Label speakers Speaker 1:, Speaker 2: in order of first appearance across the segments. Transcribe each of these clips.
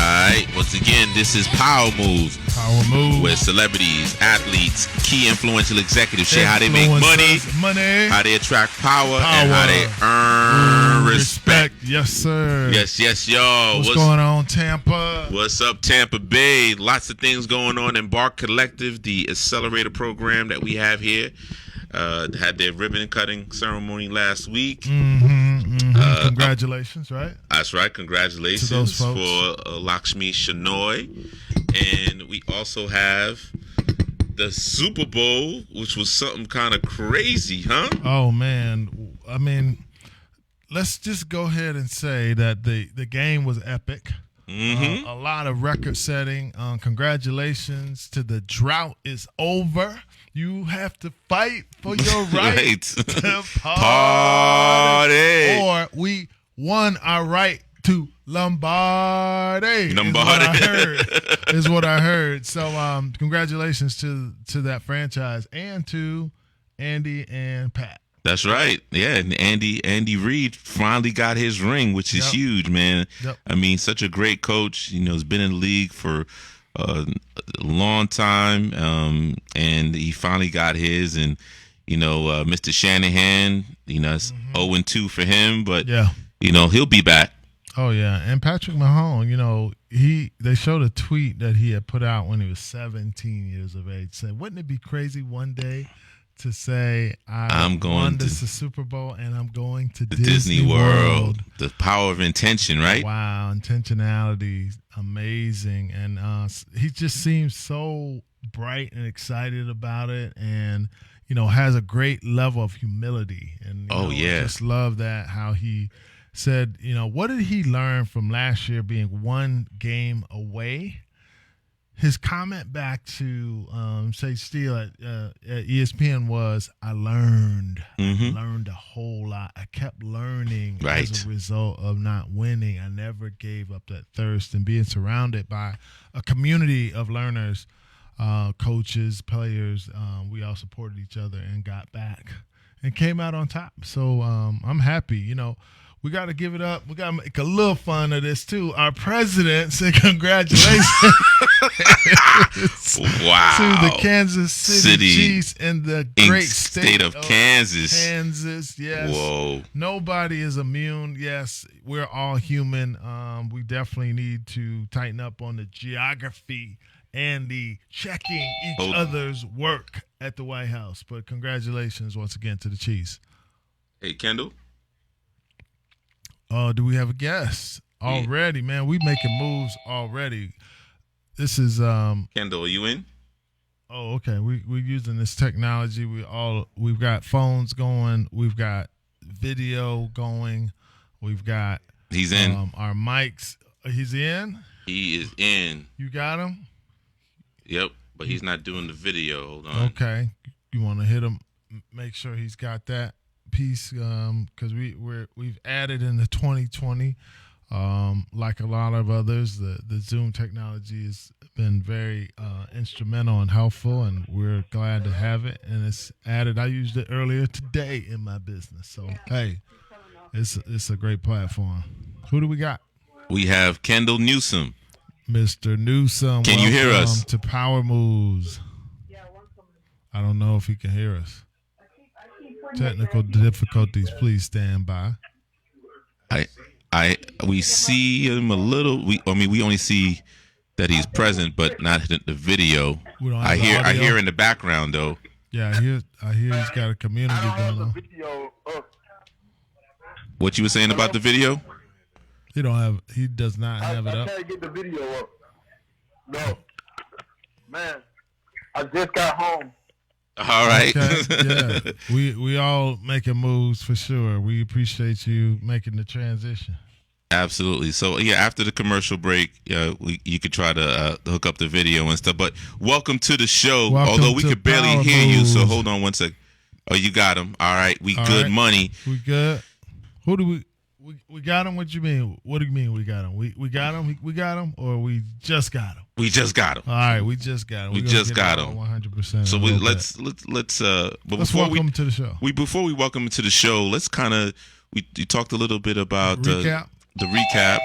Speaker 1: Alright, once again, this is Powermoves.
Speaker 2: Powermoves.
Speaker 1: Where celebrities, athletes, key influential executives share how they make money, how they attract power, and how they earn respect.
Speaker 2: Yes, sir.
Speaker 1: Yes, y'all.
Speaker 2: What's going on, Tampa?
Speaker 1: What's up, Tampa Bay? Lots of things going on in Bark Collective, the accelerator program that we have here. Had their ribbon cutting ceremony last week.
Speaker 2: Congratulations, right?
Speaker 1: That's right. Congratulations
Speaker 2: to those folks.
Speaker 1: For Lakshmi Shenoy. And we also have the Super Bowl, which was something kind of crazy, huh?
Speaker 2: Oh, man. I mean, let's just go ahead and say that the game was epic.
Speaker 1: Mm-hmm.
Speaker 2: A lot of record setting. Congratulations to the drought is over. You have to fight for your right to party. Or we won our right to Lombardi. Is what I heard. So congratulations to that franchise and to Andy and Pat.
Speaker 1: That's right. Yeah, and Andy Reid finally got his ring, which is huge, man.
Speaker 2: Yep.
Speaker 1: I mean, such a great coach. You know, has been in the league for a long time, and he finally got his. And you know, Mr. Shanahan, you know, it's 0-2 for him, but you know, he'll be back.
Speaker 2: Oh yeah, and Patrick Mahomes, you know, they showed a tweet that he had put out when he was 17 years of age, saying, "Wouldn't it be crazy one day to say I'm going to the Super Bowl and I'm going to Disney World."
Speaker 1: The power of intention, right?
Speaker 2: Wow, intentionality, amazing, and he just seems so bright and excited about it, and you know, has a great level of humility. And I just love that how he said, you know, what did he learn from last year being one game away? His comment back to Sage Steele at ESPN was, I learned a whole lot. I kept learning as a result of not winning. I never gave up that thirst, and being surrounded by a community of learners, coaches, players. We all supported each other and got back and came out on top. So I'm happy, you know. We got to give it up. We got to make a little fun of this, too. Our president said congratulations
Speaker 1: wow.
Speaker 2: to the Kansas City Chiefs and the great state
Speaker 1: of Kansas.
Speaker 2: Kansas, yes.
Speaker 1: Whoa.
Speaker 2: Nobody is immune. Yes, we're all human. We definitely need to tighten up on the geography and the checking each other's work at the White House. But congratulations once again to the Chiefs.
Speaker 1: Hey, Kendall.
Speaker 2: Do we have a guest already, man? We making moves already. This is
Speaker 1: Kendall, are you in?
Speaker 2: Oh, okay. We're using this technology. We've got phones going. We've got video going. We've got
Speaker 1: he's in
Speaker 2: our mics. He's in.
Speaker 1: He is in.
Speaker 2: You got him.
Speaker 1: Yep, but he's not doing the video. Hold on.
Speaker 2: Okay, you want to hit him? Make sure he's got that piece, because we've added in the 2020, like a lot of others, the Zoom technology has been very instrumental and helpful, and we're glad to have it. And it's added. I used it earlier today in my business, so hey, it's a great platform. Who do we got?
Speaker 1: We have Kendall Newson.
Speaker 2: Mr. Newson,
Speaker 1: can you hear us?
Speaker 2: To Powermoves. I don't know if he can hear us. Technical difficulties, please stand by.
Speaker 1: We see him a little. We only see that he's present, but not the video. I hear in the background though.
Speaker 2: Yeah, I hear he's got a community going on.
Speaker 1: What you were saying about the video?
Speaker 2: He does not have it up.
Speaker 3: I can't get the video up. No, man, I just got home.
Speaker 1: All right.
Speaker 2: Okay. Yeah. We all making moves for sure. We appreciate you making the transition.
Speaker 1: Absolutely. So yeah, after the commercial break, you could try to hook up the video and stuff. But welcome to the show. Although we could barely hear you, so hold on one sec. Oh, you got him. All right. We all good. Right. Money.
Speaker 2: We good. Who do we got him? What you mean? What do you mean we got him? We got him? We got him, or we just got him?
Speaker 1: We just got him.
Speaker 2: All right, we just got him.
Speaker 1: We just got him.
Speaker 2: 100%.
Speaker 1: So let's
Speaker 2: welcome him to the show.
Speaker 1: Before we welcome him to the show, let's kind of you talked a little bit about
Speaker 2: the recap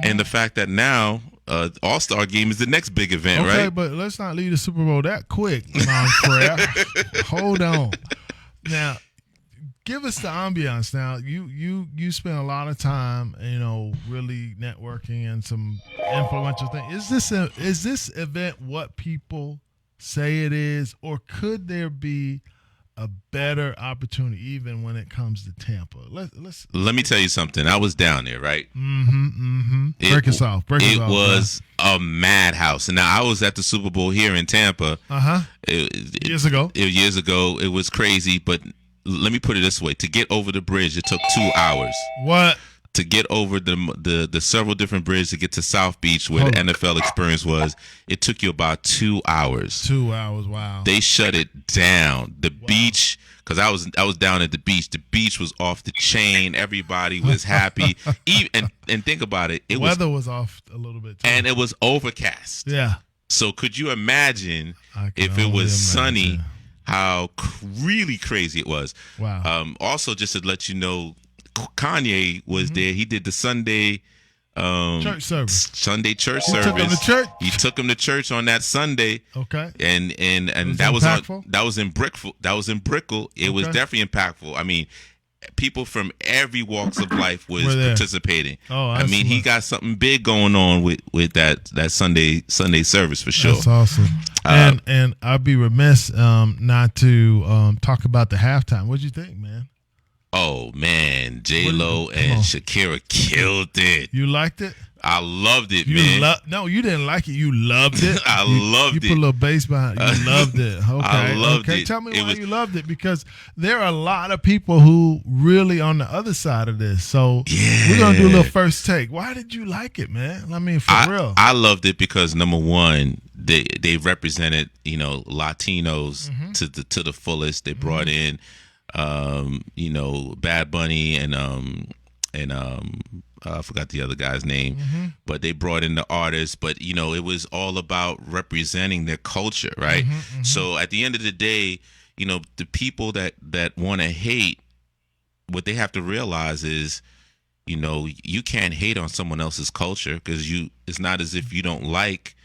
Speaker 1: and the fact that now All-Star game is the next big event,
Speaker 2: Okay,
Speaker 1: right?
Speaker 2: but let's not leave the Super Bowl that quick, Mom Prayer. Hold on. Now, give us the ambiance. Now, you spend a lot of time, really networking and some influential things. Is this event what people say it is, or could there be a better opportunity even when it comes to Tampa?
Speaker 1: Let me tell you something. I was down there, right?
Speaker 2: Break us off.
Speaker 1: It was a madhouse. And now I was at the Super Bowl here in Tampa.
Speaker 2: Years ago.
Speaker 1: Years ago, it was crazy. But let me put it this way: to get over the bridge, it took 2 hours.
Speaker 2: What?
Speaker 1: To get over the several different bridges to get to South Beach, where the NFL experience was, it took you about 2 hours.
Speaker 2: 2 hours. Wow.
Speaker 1: They shut it down. The beach, because I was down at the beach. The beach was off the chain. Everybody was happy. And think about it.
Speaker 2: The weather was off a little bit too.
Speaker 1: And it was overcast.
Speaker 2: Yeah.
Speaker 1: So could you imagine if it was sunny, how really crazy it was?
Speaker 2: Wow.
Speaker 1: Also, just to let you know, Kanye was there. He did the Sunday
Speaker 2: church service.
Speaker 1: Sunday church
Speaker 2: He
Speaker 1: service.
Speaker 2: took him to church.
Speaker 1: He took him to church on that Sunday.
Speaker 2: Okay.
Speaker 1: And
Speaker 2: was
Speaker 1: that
Speaker 2: impactful?
Speaker 1: that was in Brickell. It was definitely impactful. I mean, people from every walks of life was participating.
Speaker 2: Oh,
Speaker 1: I mean, he got something big going on with that Sunday service for sure.
Speaker 2: That's awesome. And I'd be remiss not to talk about the halftime. What'd you think, man?
Speaker 1: Oh man, J-Lo and Shakira killed it.
Speaker 2: You liked it?
Speaker 1: I loved it, man.
Speaker 2: No, you didn't like it. You loved it.
Speaker 1: Loved it.
Speaker 2: You put a little bass behind it. You loved it. Okay.
Speaker 1: I loved it.
Speaker 2: Tell me why you loved it, because there are a lot of people who really on the other side of this. So we're going to do a little first take. Why did you like it, man? I mean, for real.
Speaker 1: I loved it because, number one, they represented, Latinos to the fullest. They brought in Bad Bunny and I forgot the other guy's name, but they brought in the artists. But it was all about representing their culture, right? So at the end of the day, the people that want to hate, what they have to realize is, you can't hate on someone else's culture, because it's not as if you don't like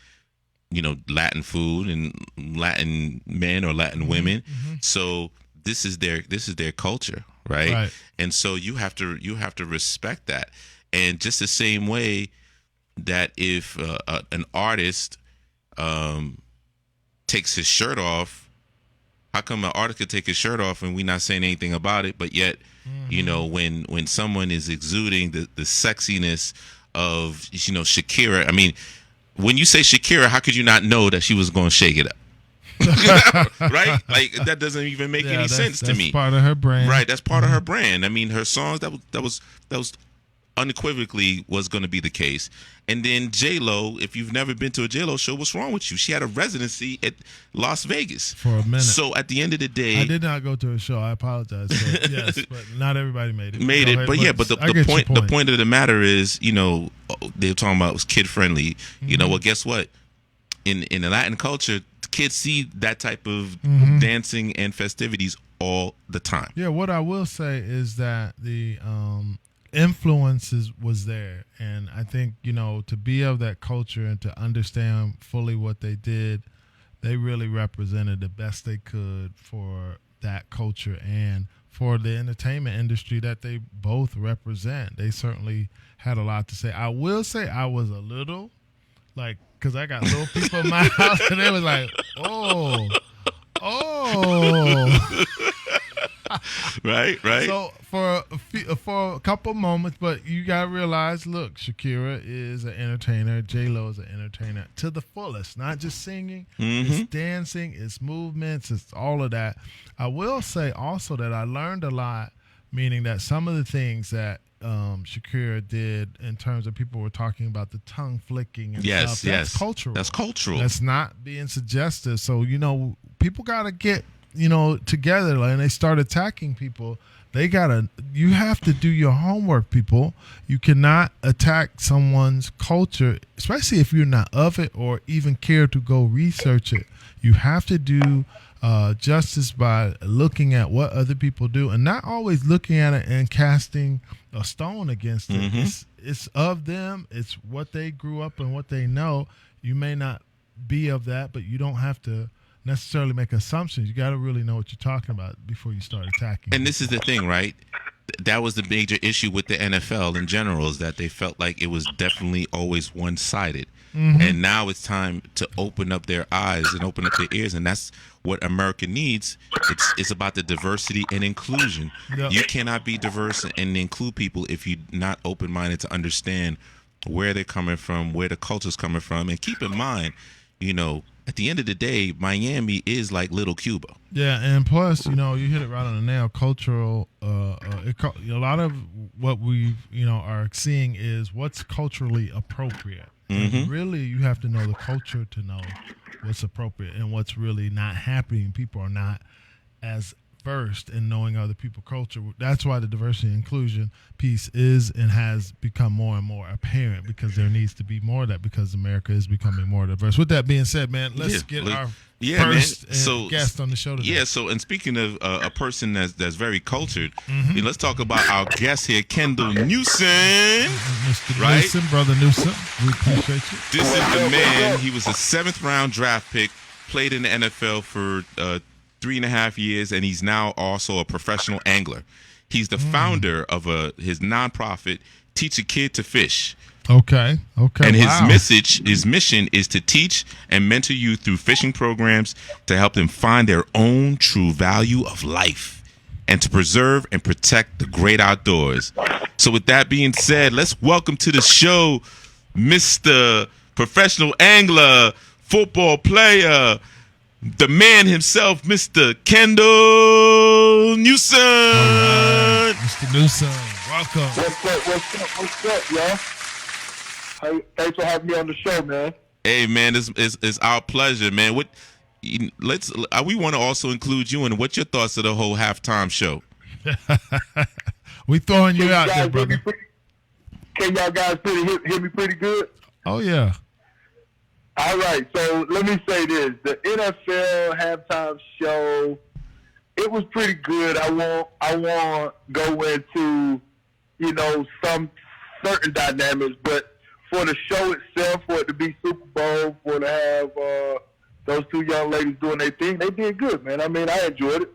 Speaker 1: Latin food and Latin men or Latin women. So this is their culture, right? And so you have to respect that. And just the same way that if an artist takes his shirt off, how come an artist could take his shirt off and we not saying anything about it? But yet, when someone is exuding the sexiness of Shakira, I mean, when you say Shakira, how could you not know that she was going to shake it up? Right? Like, that doesn't even make any sense to me.
Speaker 2: That's part of her brand.
Speaker 1: Right, that's part of her brand. I mean, her songs, that was unequivocally was going to be the case. And then J-Lo, if you've never been to a J-Lo show, what's wrong with you? She had a residency at Las Vegas
Speaker 2: for a minute.
Speaker 1: So at the end of the day,
Speaker 2: I did not go to a show. I apologize. Yes, but not everybody made it.
Speaker 1: But the point of the matter is, they're talking about it was kid friendly. Well, guess what? In the Latin culture, kids see that type of dancing and festivities all the time.
Speaker 2: Yeah, what I will say is that the influences was there, and I think to be of that culture and to understand fully what they did, they really represented the best they could for that culture and for the entertainment industry that they both represent. They certainly had a lot to say. I will say I was a little because I got little people in my house, and they was like, oh.
Speaker 1: Right.
Speaker 2: So for a couple moments, but you gotta realize, look, Shakira is an entertainer. J-Lo is an entertainer to the fullest. Not just singing, it's dancing, it's movements, it's all of that. I will say also that I learned a lot, meaning that some of the things that Shakira did in terms of people were talking about the tongue flicking and stuff. That's cultural.
Speaker 1: That's cultural.
Speaker 2: That's not being suggestive. So people gotta get together, and they start attacking people. You have to do your homework, people. You cannot attack someone's culture, especially if you're not of it or even care to go research it. You have to do justice by looking at what other people do and not always looking at it and casting a stone against it. it's of them. It's what they grew up and what they know. You may not be of that, but you don't have to necessarily make assumptions. You got to really know what you're talking about before you start attacking.
Speaker 1: And this is the thing, right? That was the major issue with the NFL in general, is that they felt like it was definitely always one-sided. And now it's time to open up their eyes and open up their ears, and that's what America needs. It's about the diversity and inclusion.
Speaker 2: Yep.
Speaker 1: You cannot be diverse and include people if you're not open-minded to understand where they're coming from, where the culture's coming from. And keep in mind, at the end of the day, Miami is like little Cuba.
Speaker 2: Yeah, and plus, you hit it right on the nail. Cultural, a lot of what we, are seeing is what's culturally appropriate. And really, you have to know the culture to know what's appropriate and what's really not happening. People are not as versed in knowing other people's culture. That's why the diversity and inclusion piece is and has become more and more apparent, because there needs to be more of that, because America is becoming more diverse. With that being said, man, let's get our first guest on the show today.
Speaker 1: Yeah, and speaking of a person that's very cultured, let's talk about our guest here, Kendall Newson.
Speaker 2: Mr.
Speaker 1: Right?
Speaker 2: Newson, Brother Newson, we appreciate you.
Speaker 1: This is the man. He was a 7th round draft pick, played in the NFL for 3.5 years, and he's now also a professional angler. He's the founder of his nonprofit, Teach a Kid to Fish.
Speaker 2: Okay.
Speaker 1: And his mission is to teach and mentor youth through fishing programs to help them find their own true value of life and to preserve and protect the great outdoors. So with that being said, let's welcome to the show Mr. Professional Angler, football player, the man himself, Mr. Kendall Newson.
Speaker 2: All right, Mr. Newson, welcome.
Speaker 3: What's up, y'all? Hey, thanks for having me on the show, man.
Speaker 1: Hey, man, it's our pleasure, man. We want to also include you in what's your thoughts of the whole halftime show?
Speaker 2: We throwing you out there, brother.
Speaker 3: Can y'all guys hear me pretty good?
Speaker 2: Oh yeah.
Speaker 3: All right, so let me say this: the NFL halftime show, it was pretty good. I won't go into some certain dynamics, but for the show itself, for it to be Super Bowl, for to have those two young ladies doing their thing, they did good, man. I mean, I enjoyed it.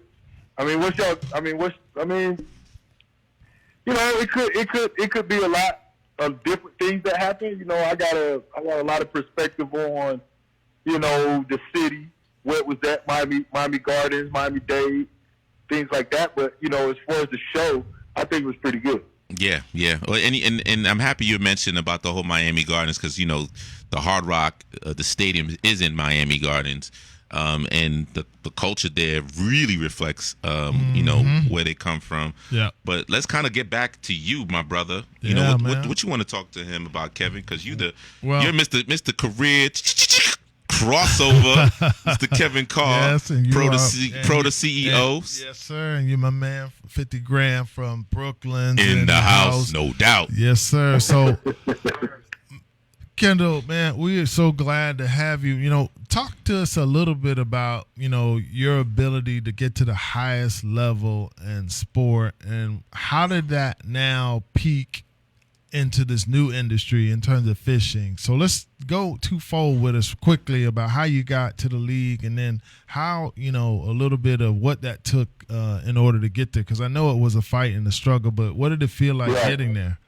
Speaker 3: It could be a lot of different things that happen. I got a lot of perspective on, the city, where it was at, Miami Gardens, Miami-Dade, things like that. But, as far as the show, I think it was pretty good.
Speaker 1: Yeah. Well, and I'm happy you mentioned about the whole Miami Gardens, because the Hard Rock, the stadium is in Miami Gardens, and the culture there really reflects where they come from. Yeah. But let's kind of get back to you, my brother. What you want to talk to him about, Kevin? Because you're Mr. Career crossover, Mr. Kevin Carr,
Speaker 2: yes, and
Speaker 1: pro to CEO.
Speaker 2: Yes, sir. And you're my man, 50 grand from Brooklyn.
Speaker 1: In the house, no doubt.
Speaker 2: Yes, sir. So, Kendall, man, we are so glad to have you. Talk to us a little bit about, your ability to get to the highest level in sport, and how did that now peak into this new industry in terms of fishing. So let's go twofold with us quickly about how you got to the league, and then how, a little bit of what that took in order to get there. Because I know it was a fight and a struggle, but what did it feel like getting there?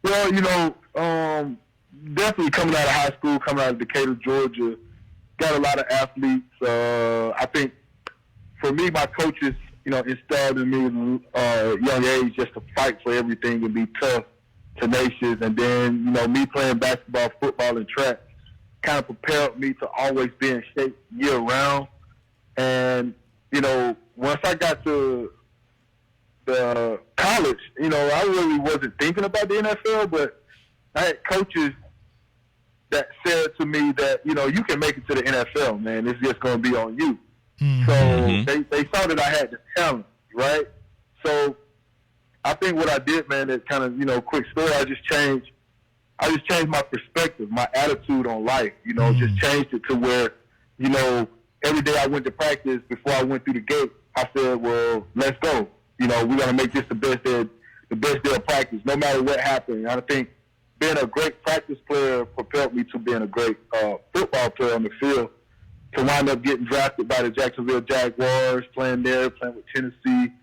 Speaker 3: Well, definitely coming out of high school, coming out of Decatur, Georgia, got a lot of athletes. I think for me, my coaches, instilled in me at a young age just to fight for everything and be tough, tenacious. And then, me playing basketball, football, and track kind of propelled me to always be in shape year round. And, once I got to the college, I really wasn't thinking about the NFL, but I had coaches that said to me that, you can make it to the NFL, man. It's just going to be on you. So they saw that I had the talent, right? So I think what I did, man, is kind of, quick story. I just changed my perspective, my attitude on life, just changed it to where, every day I went to practice, before I went through the gate, I said, well, let's go. We're going to make this the the best day of practice, no matter what happened. And I think being a great practice player propelled me to being a great football player on the field. To wind up getting drafted by the Jacksonville Jaguars, playing there, playing with Tennessee,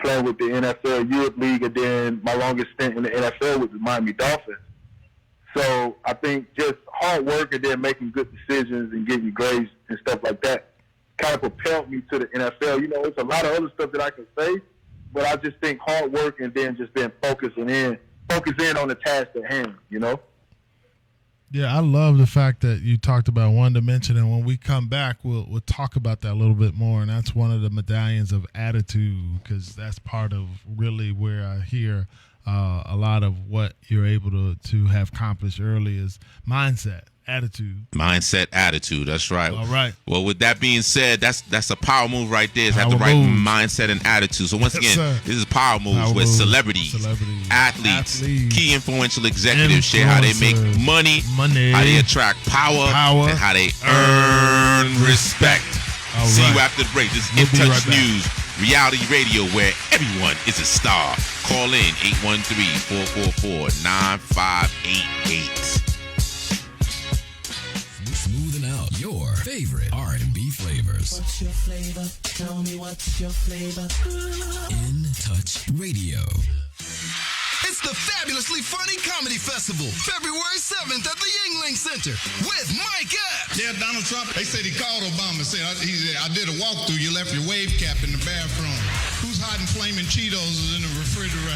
Speaker 3: playing with the NFL Youth League, and then my longest stint in the NFL with the Miami Dolphins. So I think just hard work and then making good decisions and getting grades and stuff like that kind of propelled me to the NFL. You know, it's a lot of other stuff that I can say, but I just think hard work and then just being focused in on the task at hand, you know?
Speaker 2: Yeah, I love the fact that you talked about one dimension, and when we come back, we'll talk about that a little bit more, and that's one of the medallions of attitude, because that's part of really where I hear a lot of what you're able to have accomplished early is mindset. Attitude.
Speaker 1: Mindset, attitude. That's right.
Speaker 2: All right.
Speaker 1: Well, with that being said, that's a power move right there. Is have the
Speaker 2: Power
Speaker 1: right
Speaker 2: moves.
Speaker 1: mindset and attitude. So once again,
Speaker 2: sir.
Speaker 1: this is Power Moves
Speaker 2: Power
Speaker 1: with
Speaker 2: moves.
Speaker 1: celebrities, athletes, key influential executives share how they make money, how they attract power, and how they earn respect.
Speaker 2: All
Speaker 1: See you
Speaker 2: right.
Speaker 1: after the break. This is
Speaker 2: We'll
Speaker 1: In
Speaker 2: be
Speaker 1: Touch
Speaker 2: right back.
Speaker 1: News, reality radio where everyone is a star. Call in 813-444-9588.
Speaker 4: Smoothing out your favorite R&B flavors.
Speaker 5: What's your flavor? Tell me what's your flavor.
Speaker 4: In Touch Radio.
Speaker 6: It's the Fabulously Funny Comedy Festival, February 7th at the Yingling Center with Mike Epps.
Speaker 7: Yeah, Donald Trump, they said he called Obama and said, I did a walkthrough, you left your wave cap in the bathroom. Who's hiding flaming Cheetos in the refrigerator?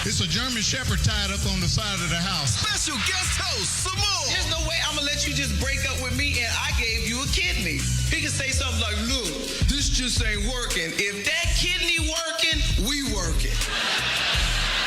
Speaker 7: It's a German Shepherd tied up on the side of the house.
Speaker 6: Special guest host, Samoa.
Speaker 8: There's no way I'm going to let you just break up with me and I gave you a kidney. He can say something like, look, this just ain't working. If that kidney working, we working.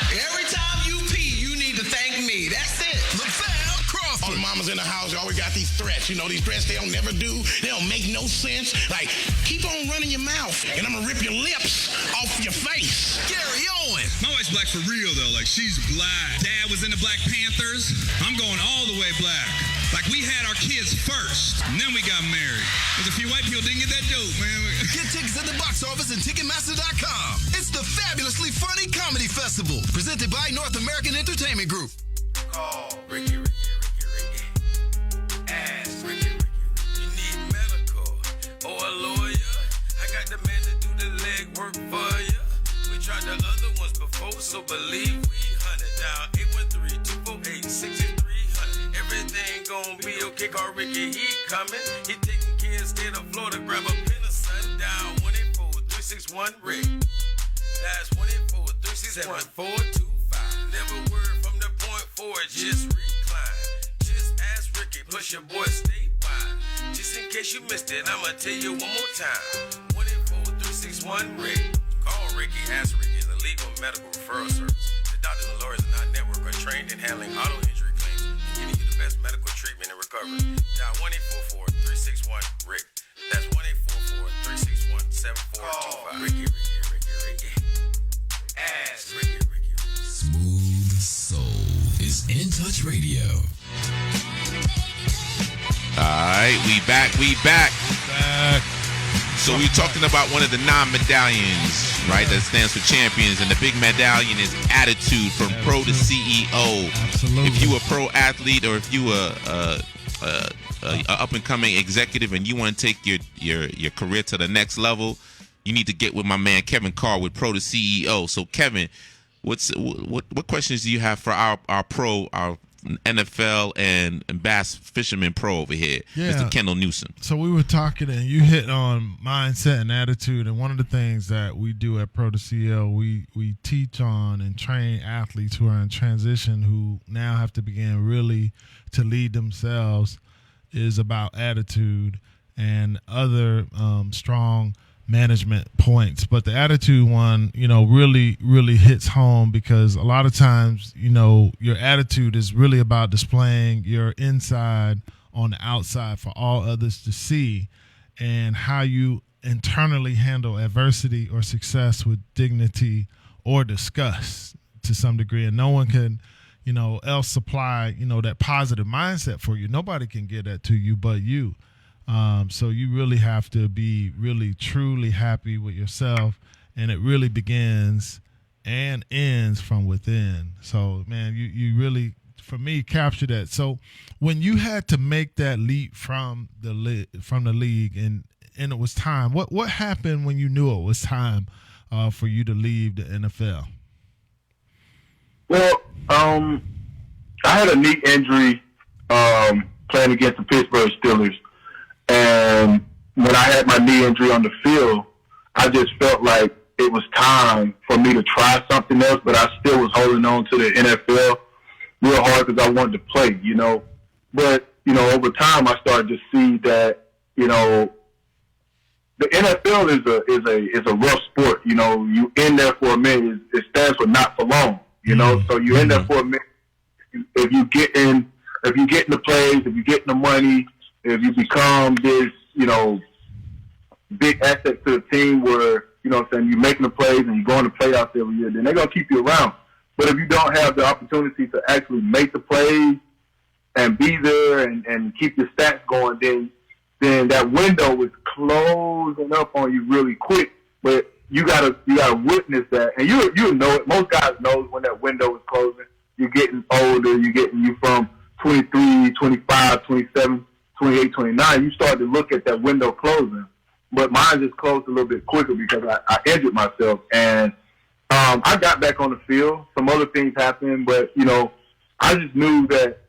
Speaker 8: Every time you pee, you need to thank me. That's it.
Speaker 6: LaFell Crawford.
Speaker 7: All the mamas in the house, you always got these threats. You know, these threats they don't never do. They don't make no sense. Like, keep on running your mouth, and I'm going to rip your lips off your face.
Speaker 6: Gary Owen.
Speaker 9: My wife's black for real, though. Like, she's black. Dad was in the Black Panthers. I'm going all the way black. Like, we had our kids first, and then we got married. There's a few white people didn't get that dope, man.
Speaker 6: Get tickets at the box office and Ticketmaster.com. It's the Fabulously Funny Comedy Festival, presented by North American Entertainment Group.
Speaker 10: Call Ricky. Ask Ricky. You need medical or a lawyer? I got the man to do the legwork for you. We tried the other ones before, so believe we hunted down 813-248-6300. Everything gon' be okay. Call Ricky, he coming. He taking kids state of Florida. Grab a pen or sundown. 184-361 Rick. That's 184-361-425. Never word from the point forward, just recline. Just ask Ricky, plus your boy statewide. Just in case you missed it, I'ma tell you one more time. 184-361 Rick. Call Ricky, ask Ricky. Is a legal medical referral service. The doctors and lawyers in our network are trained in handling auto injury claims and giving you the best medical treatment and recovery. Dial 1-844-361 Rick. That's 1-844-361-7425. Ricky. Ask Ricky.
Speaker 4: Smooth Soul is In Touch Radio.
Speaker 1: All right, we back. So we're talking about one of the 9 medallions, right, that stands for champions, and the big medallion is attitude from pro to CEO.
Speaker 2: Absolutely.
Speaker 1: If you a pro athlete or if you a up and coming executive and you want to take your career to the next level, you need to get with my man Kevin Carr with Pro to CEO. So Kevin, what questions do you have for our NFL and Bass Fisherman Pro over here, Mr. Kendall Newson?
Speaker 2: So we were talking, and you hit on mindset and attitude. And one of the things that we do at Pro to CEO, we teach on and train athletes who are in transition, who now have to begin really to lead themselves, is about attitude and other strong management points. But the attitude one, really, really hits home, because a lot of times, your attitude is really about displaying your inside on the outside for all others to see, and how you internally handle adversity or success with dignity or disgust to some degree. And no one can, else supply, that positive mindset for you. Nobody can get that to you but you. So you really have to be really, truly happy with yourself, and it really begins and ends from within. So, man, you really, for me, captured that. So, when you had to make that leap from the league, and it was time, what happened when you knew it was time for you to leave the NFL?
Speaker 3: Well, I had a knee injury playing against the Pittsburgh Steelers, and when I had my knee injury on the field, I just felt like it was time for me to try something else, but I still was holding on to the NFL real hard because I wanted to play, you know. But, you know, over time I started to see that, you know, the NFL is a rough sport. You know, you in there for a minute. It stands for not for long, you know. So you in there for a minute. If you get in the plays, if you get in the money, if you become this, you know, big asset to the team where, you know what I'm saying, you're making the plays and you're going to playoffs every year, then they're going to keep you around. But if you don't have the opportunity to actually make the plays and be there and keep your stats going, then that window is closing up on you really quick. But you gotta witness that, and you know it. Most guys know when that window is closing. You're getting older. You from 23, 25, 27, 28, 29. You start to look at that window closing. But mine just closed a little bit quicker because I injured myself, and I got back on the field. Some other things happened, but, you know, I just knew that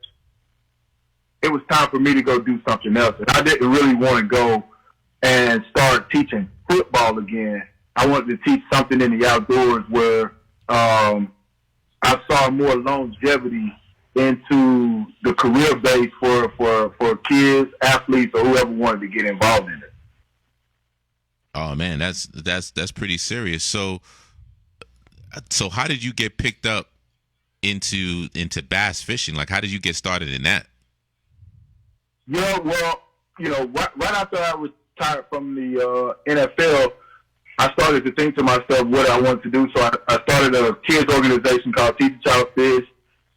Speaker 3: it was time for me to go do something else. And I didn't really want to go and start teaching football again. I wanted to teach something in the outdoors where I saw more longevity into the career base for kids, athletes, or whoever wanted to get involved in it.
Speaker 1: Oh man, that's pretty serious. So how did you get picked up into bass fishing? Like, how did you get started in that?
Speaker 3: Yeah, well, you know, right after I retired from the NFL, I started to think to myself what I wanted to do. So I started a kids organization called Teach a Child Fish,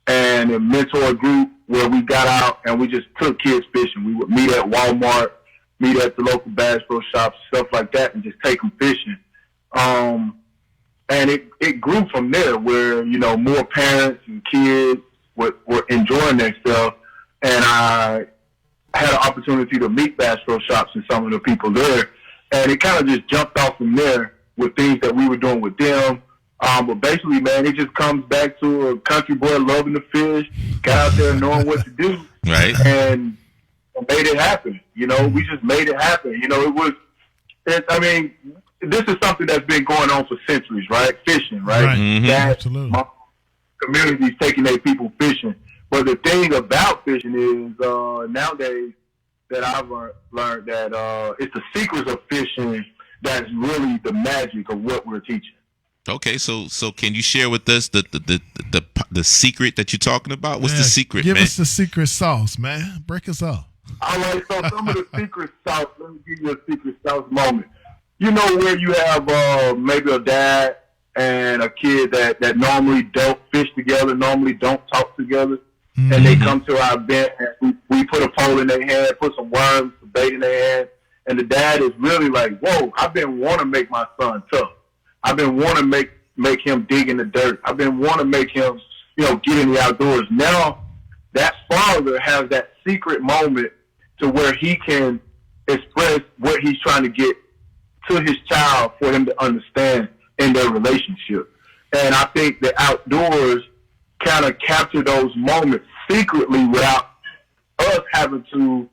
Speaker 3: and a mentor group where we got out and we just took kids fishing. We would meet at Walmart, meet at the local Bass Pro shops, stuff like that, and just take them fishing. And it grew from there where, you know, more parents and kids were enjoying themselves. And I had an opportunity to meet Bass Pro shops and some of the people there. And it kind of just jumped off from there with things that we were doing with them. But basically, man, it just comes back to a country boy loving the fish, got out there knowing what to do.
Speaker 1: Right.
Speaker 3: And made it happen. You know, we just made it happen. You know, I mean, this is something that's been going on for centuries, right? Fishing, right?
Speaker 1: Mm-hmm.
Speaker 2: Absolutely.
Speaker 3: Communities taking their people fishing. But the thing about fishing is nowadays that I've learned that it's the secrets of fishing that's really the magic of what we're teaching.
Speaker 1: Okay, so can you share with us the secret that you're talking about? What's the secret,
Speaker 2: man? Give
Speaker 1: us
Speaker 2: the secret sauce, man. Break us up.
Speaker 3: All right, so some of the secret sauce, let me give you a secret sauce moment. You know where you have maybe a dad and a kid that normally don't fish together, normally don't talk together, mm-hmm. and they come to our event and we put a pole in their hand, put some worms, some bait in their hand, and the dad is really like, whoa, I've been wanting to make my son tough. I've been wanting to make him dig in the dirt. I've been wanting to make him, you know, get in the outdoors. Now that father has that secret moment to where he can express what he's trying to get to his child for him to understand in their relationship. And I think the outdoors kind of capture those moments secretly without us having to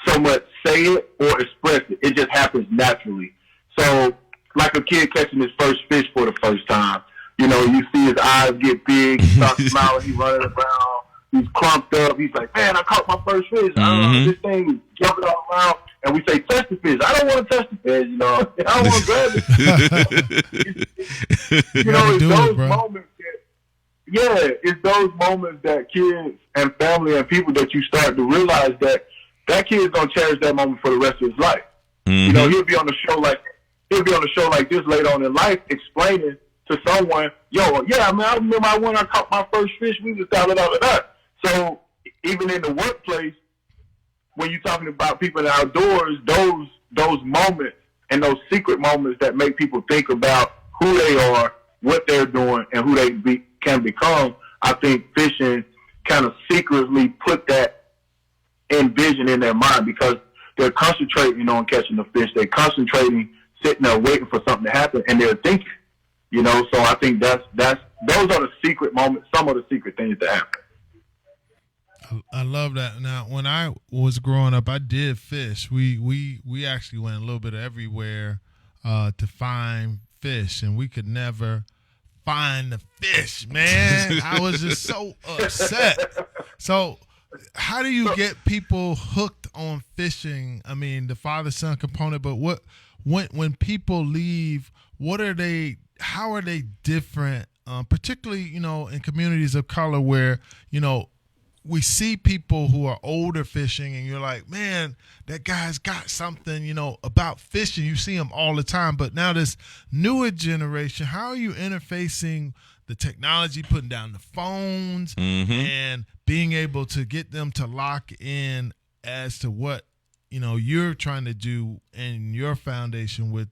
Speaker 3: so much say it or express it. It just happens naturally. So like a kid catching his first fish for the first time, you know, you see his eyes get big, he starts smiling, he's running around, he's clumped up, he's like, man, I caught my first fish.
Speaker 1: Mm-hmm.
Speaker 3: This thing is jumping all around. And we say, touch the fish. I don't want to touch the fish, you know. I don't want to grab it. You know, it's those moments it's those moments that kids and family and people that you start to realize that kid's going to cherish that moment for the rest of his life. Mm-hmm. You know, he'll be on a show like this later on in life explaining to someone, yo, yeah, man, I remember when I caught my first fish, we was da-da-da-da-da. So even in the workplace, when you're talking about people in the outdoors, those moments and those secret moments that make people think about who they are, what they're doing and who they can become, I think fishing kind of secretly put that vision in their mind because they're concentrating on catching the fish. They're concentrating, sitting there waiting for something to happen, and they're thinking. So I think those are the secret moments, some of the secret things that happen.
Speaker 2: I love that. Now, when I was growing up, I did fish. We actually went a little bit everywhere to find fish, and we could never find the fish, man. I was just so upset. So, how do you get people hooked on fishing? I mean, the father-son component, but when people leave, how are they different? Particularly, in communities of color where, we see people who are older fishing and you're like, man, that guy's got something, about fishing. You see him all the time. But now this newer generation, how are you interfacing the technology, putting down the phones and being able to get them to lock in as to what, you're trying to do in your foundation with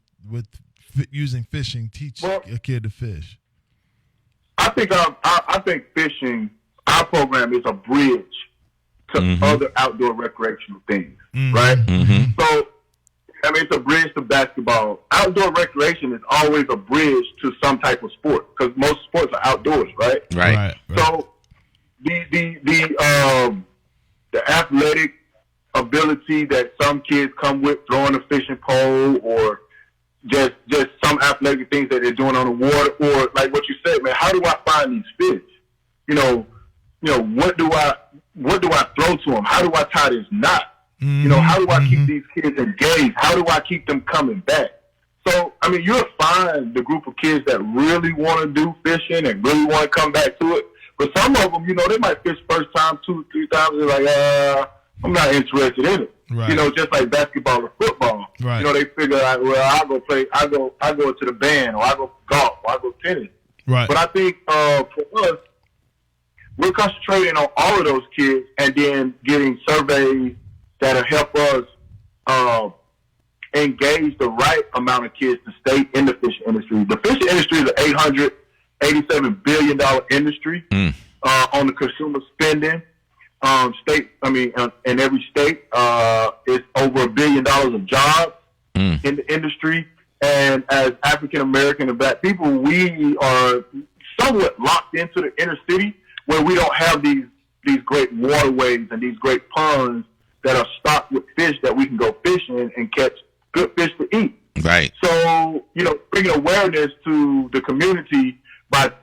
Speaker 2: using fishing, teach a kid to fish?
Speaker 3: I think fishing, our program is a bridge to other outdoor recreational things, right? So, it's a bridge to basketball. Outdoor recreation is always a bridge to some type of sport because most sports are outdoors, right?
Speaker 1: Right.
Speaker 3: So, the athletic ability that some kids come with, throwing a fishing pole or just some athletic things that they're doing on the water, or like what you said, man, how do I find these fish? What do I throw to them? How do I tie this knot? How do I keep these kids engaged? How do I keep them coming back? So, you'll find the group of kids that really want to do fishing and really want to come back to it. But some of them, they might fish first time 2-3 times. They're like, I'm not interested in it.
Speaker 2: Right.
Speaker 3: Just like basketball or football.
Speaker 2: Right.
Speaker 3: They figure out, well, I'll go play. I go to the band, or I go golf, or I go tennis.
Speaker 2: Right.
Speaker 3: But I think for us, we're concentrating on all of those kids and then getting surveys that'll help us engage the right amount of kids to stay in the fishing industry. The fishing industry is an $887 billion industry on the consumer spending. In every state, it's over $1 billion of jobs in the industry. And as African American and Black people, we are somewhat locked into the inner city where we don't have these great waterways and these great ponds that are stocked with fish that we can go fishing and catch good fish to eat.
Speaker 1: Right.
Speaker 3: So, bringing awareness to the community by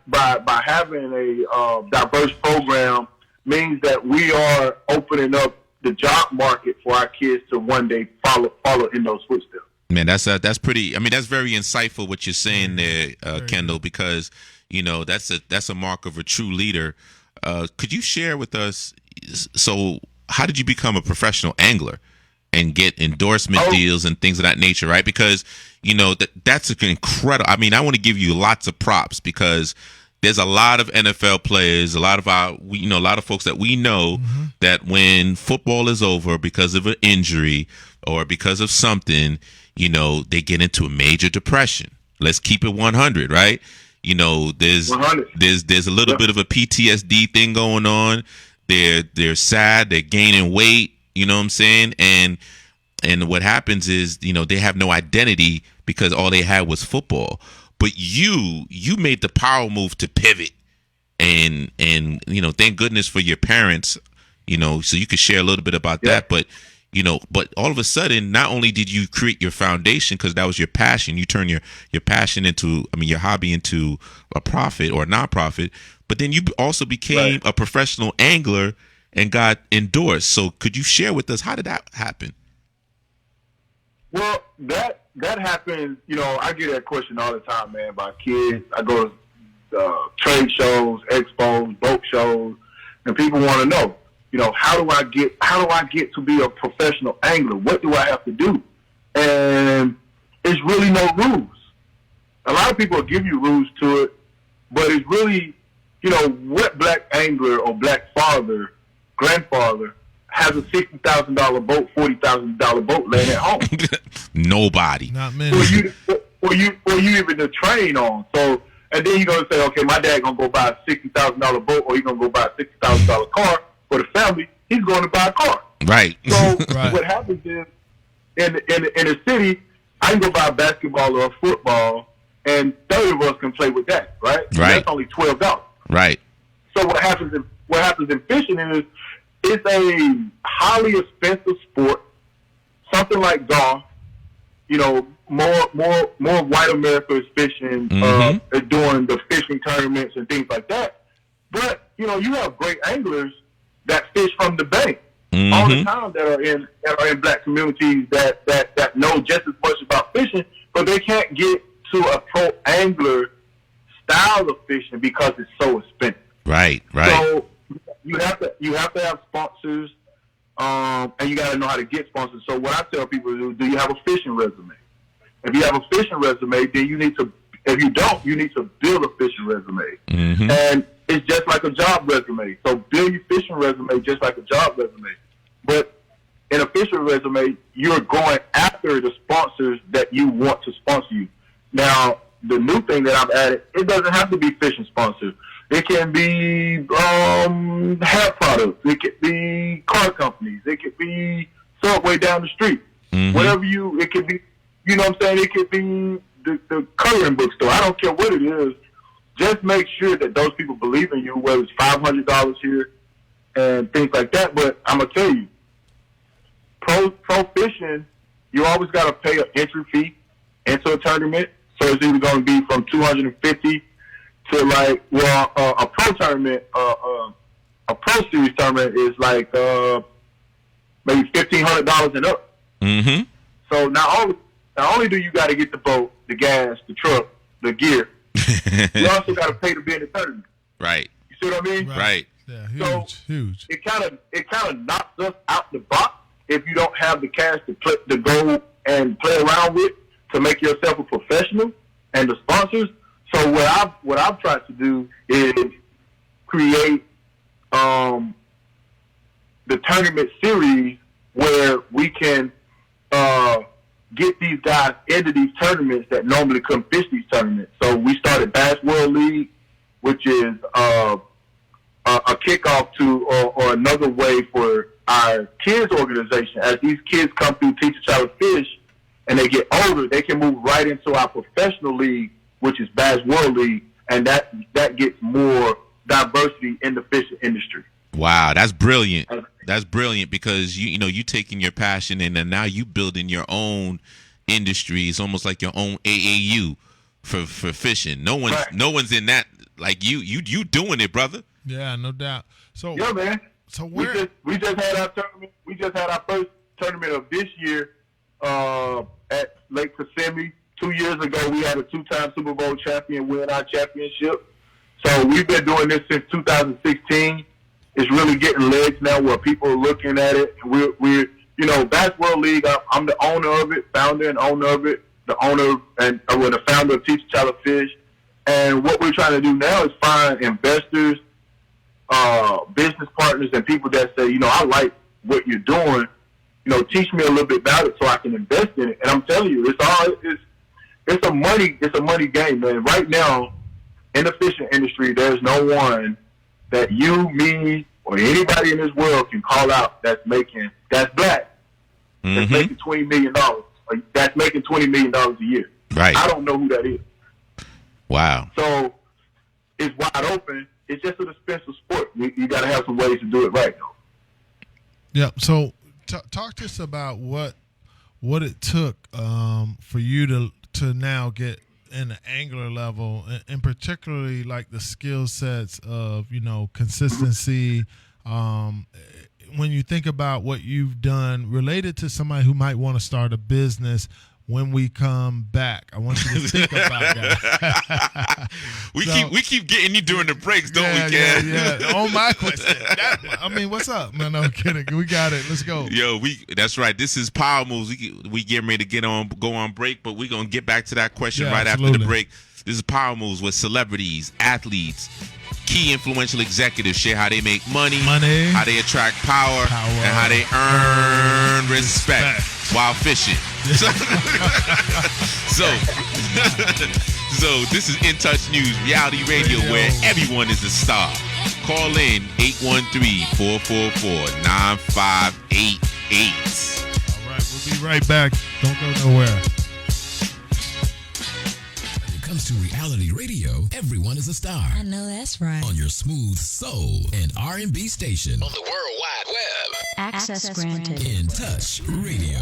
Speaker 3: having a diverse program means that we are opening up the job market for our kids to one day follow in those footsteps.
Speaker 1: Man, that's pretty. That's very insightful what you're saying there, Kendall, because that's a mark of a true leader. Could you share with us? So, how did you become a professional angler and get endorsement deals and things of that nature? Right, because that's an incredible. I want to give you lots of props because there's a lot of NFL players, a lot of folks that we know that when football is over because of an injury or because of something, they get into a major depression. Let's keep it 100, right? There's a little bit of a PTSD thing going on. They're sad, they're gaining weight, you know what I'm saying? And what happens is, they have no identity because all they had was football. But you made the power move to pivot, and thank goodness for your parents, so you could share a little bit about that. But but all of a sudden, not only did you create your foundation because that was your passion, you turn your passion into, your hobby into a profit or a nonprofit, but then you also became a professional angler and got endorsed. So could you share with us, how did that happen?
Speaker 3: Well, that happens, I get that question all the time, man, by kids. I go to trade shows, expos, boat shows, and people want to know, how do I get to be a professional angler? What do I have to do? And it's really no rules. A lot of people give you rules to it, but it's really, what Black angler or Black father, grandfather has a $60,000 boat, $40,000 boat laying at home?
Speaker 1: Nobody.
Speaker 2: Not many.
Speaker 3: Or you even to train on. So And then you're going to say, okay, my dad going to go buy a $60,000 boat, or he's going to go buy a $60,000 car for the family. He's going to buy a car.
Speaker 1: Right.
Speaker 3: So what happens is, in the city, I can go buy a basketball or a football, and 30 of us can play with that, right?
Speaker 1: Right.
Speaker 3: That's only $12.
Speaker 1: Right.
Speaker 3: So what happens in fishing is, it's a highly expensive sport, something like golf. You know, more white America is fishing during the fishing tournaments and things like that. But you know, you have great anglers that fish from the bank all the time that are in black communities that know just as much about fishing, but they can't get to a pro angler style of fishing because it's so expensive.
Speaker 1: Right.
Speaker 3: So you have to have sponsors, and you got to know how to get sponsors. So what I tell people is, do you have a fishing resume? If you have a fishing resume, then you need to. If you don't, you need to build a fishing resume. And it's just like a job resume. So build your fishing resume just like a job resume. But in a fishing resume, you're going after the sponsors that you want to sponsor you. Now, the new thing that I've added, it doesn't have to be fishing sponsors. It can be hair products. It could be car companies. It could be Subway down the street. Whatever it could be, you know what I'm saying? It could be the coloring book store. I don't care what it is. Just make sure that those people believe in you, whether it's $500 here and things like that. But I'm going to tell you, pro fishing, you always got to pay an entry fee into a tournament. So it's either going to be from $250 to a pro tournament, a pro series tournament is like maybe $1,500 and up. So not only do you got to get the boat, the gas, the truck, the gear, you also got to pay to be in the tournament.
Speaker 1: Right.
Speaker 3: You see what I mean?
Speaker 1: Right.
Speaker 2: Yeah, huge.
Speaker 3: It kind of knocks us out the box if you don't have the cash to go and play around with to make yourself a professional and the sponsors. So what I've tried to do is create the tournament series where we can get these guys into these tournaments that normally couldn't fish these tournaments. So we started Bass World League, which is a kickoff to or another way for our kids organization. As these kids come through Teach a Child to Fish and they get older, they can move right into our professional league, which is Bass World League, and that gets more diversity in the fishing industry.
Speaker 1: Wow, that's brilliant. That's brilliant because you taking your passion and then now you building your own industry. It's almost like your own AAU for fishing. No one's in that like you doing it, brother.
Speaker 2: Yeah, no doubt. So
Speaker 3: yeah, man.
Speaker 2: So where
Speaker 3: we just had our tournament. We just had our first tournament of this year at Lake Kissimmee. 2 years ago, we had a 2-time Super Bowl champion win our championship. So we've been doing this since 2016. It's really getting legs now where people are looking at it. We're Bass World League, I'm the owner of it, founder and owner of it, the founder of Teach a Child to Fish. And what we're trying to do now is find investors, business partners, and people that say, I like what you're doing. Teach me a little bit about it so I can invest in it. And I'm telling you, it's a money game, man. Right now, in the fishing industry, there's no one that you, me, or anybody in this world can call out that's black, that's making $20 million, or that's making $20 million a year.
Speaker 1: Right.
Speaker 3: I don't know who that is.
Speaker 1: Wow.
Speaker 3: So it's wide open. It's just an expensive sport. You got to have some ways to do it right, though.
Speaker 2: Yeah. So talk to us about what it took for you to now get in the angler level, and particularly like the skill sets of consistency. When you think about what you've done related to somebody who might want to start a business, when we come back, I want you to think about that.
Speaker 1: we keep getting you during the breaks, don't we, Ken?
Speaker 2: Yeah. On my question. What's up? No, I'm kidding. We got it. Let's go.
Speaker 1: Yo, that's right. This is Powermoves. We getting ready to go on break, but we're gonna get back to that question after the break. This is Powermoves with celebrities, athletes, key influential executives share how they make money, how they attract power, and how they earn respect while fishing. So So this is In Touch News, reality radio, where everyone is a star. Call in 813-444-9588.
Speaker 2: All right, we'll be right back. Don't go nowhere.
Speaker 4: When it comes to reality radio, everyone is a star.
Speaker 11: I know that's right.
Speaker 4: On your smooth soul and R&B station. On the World Wide Web.
Speaker 11: Access granted.
Speaker 4: In Touch Radio.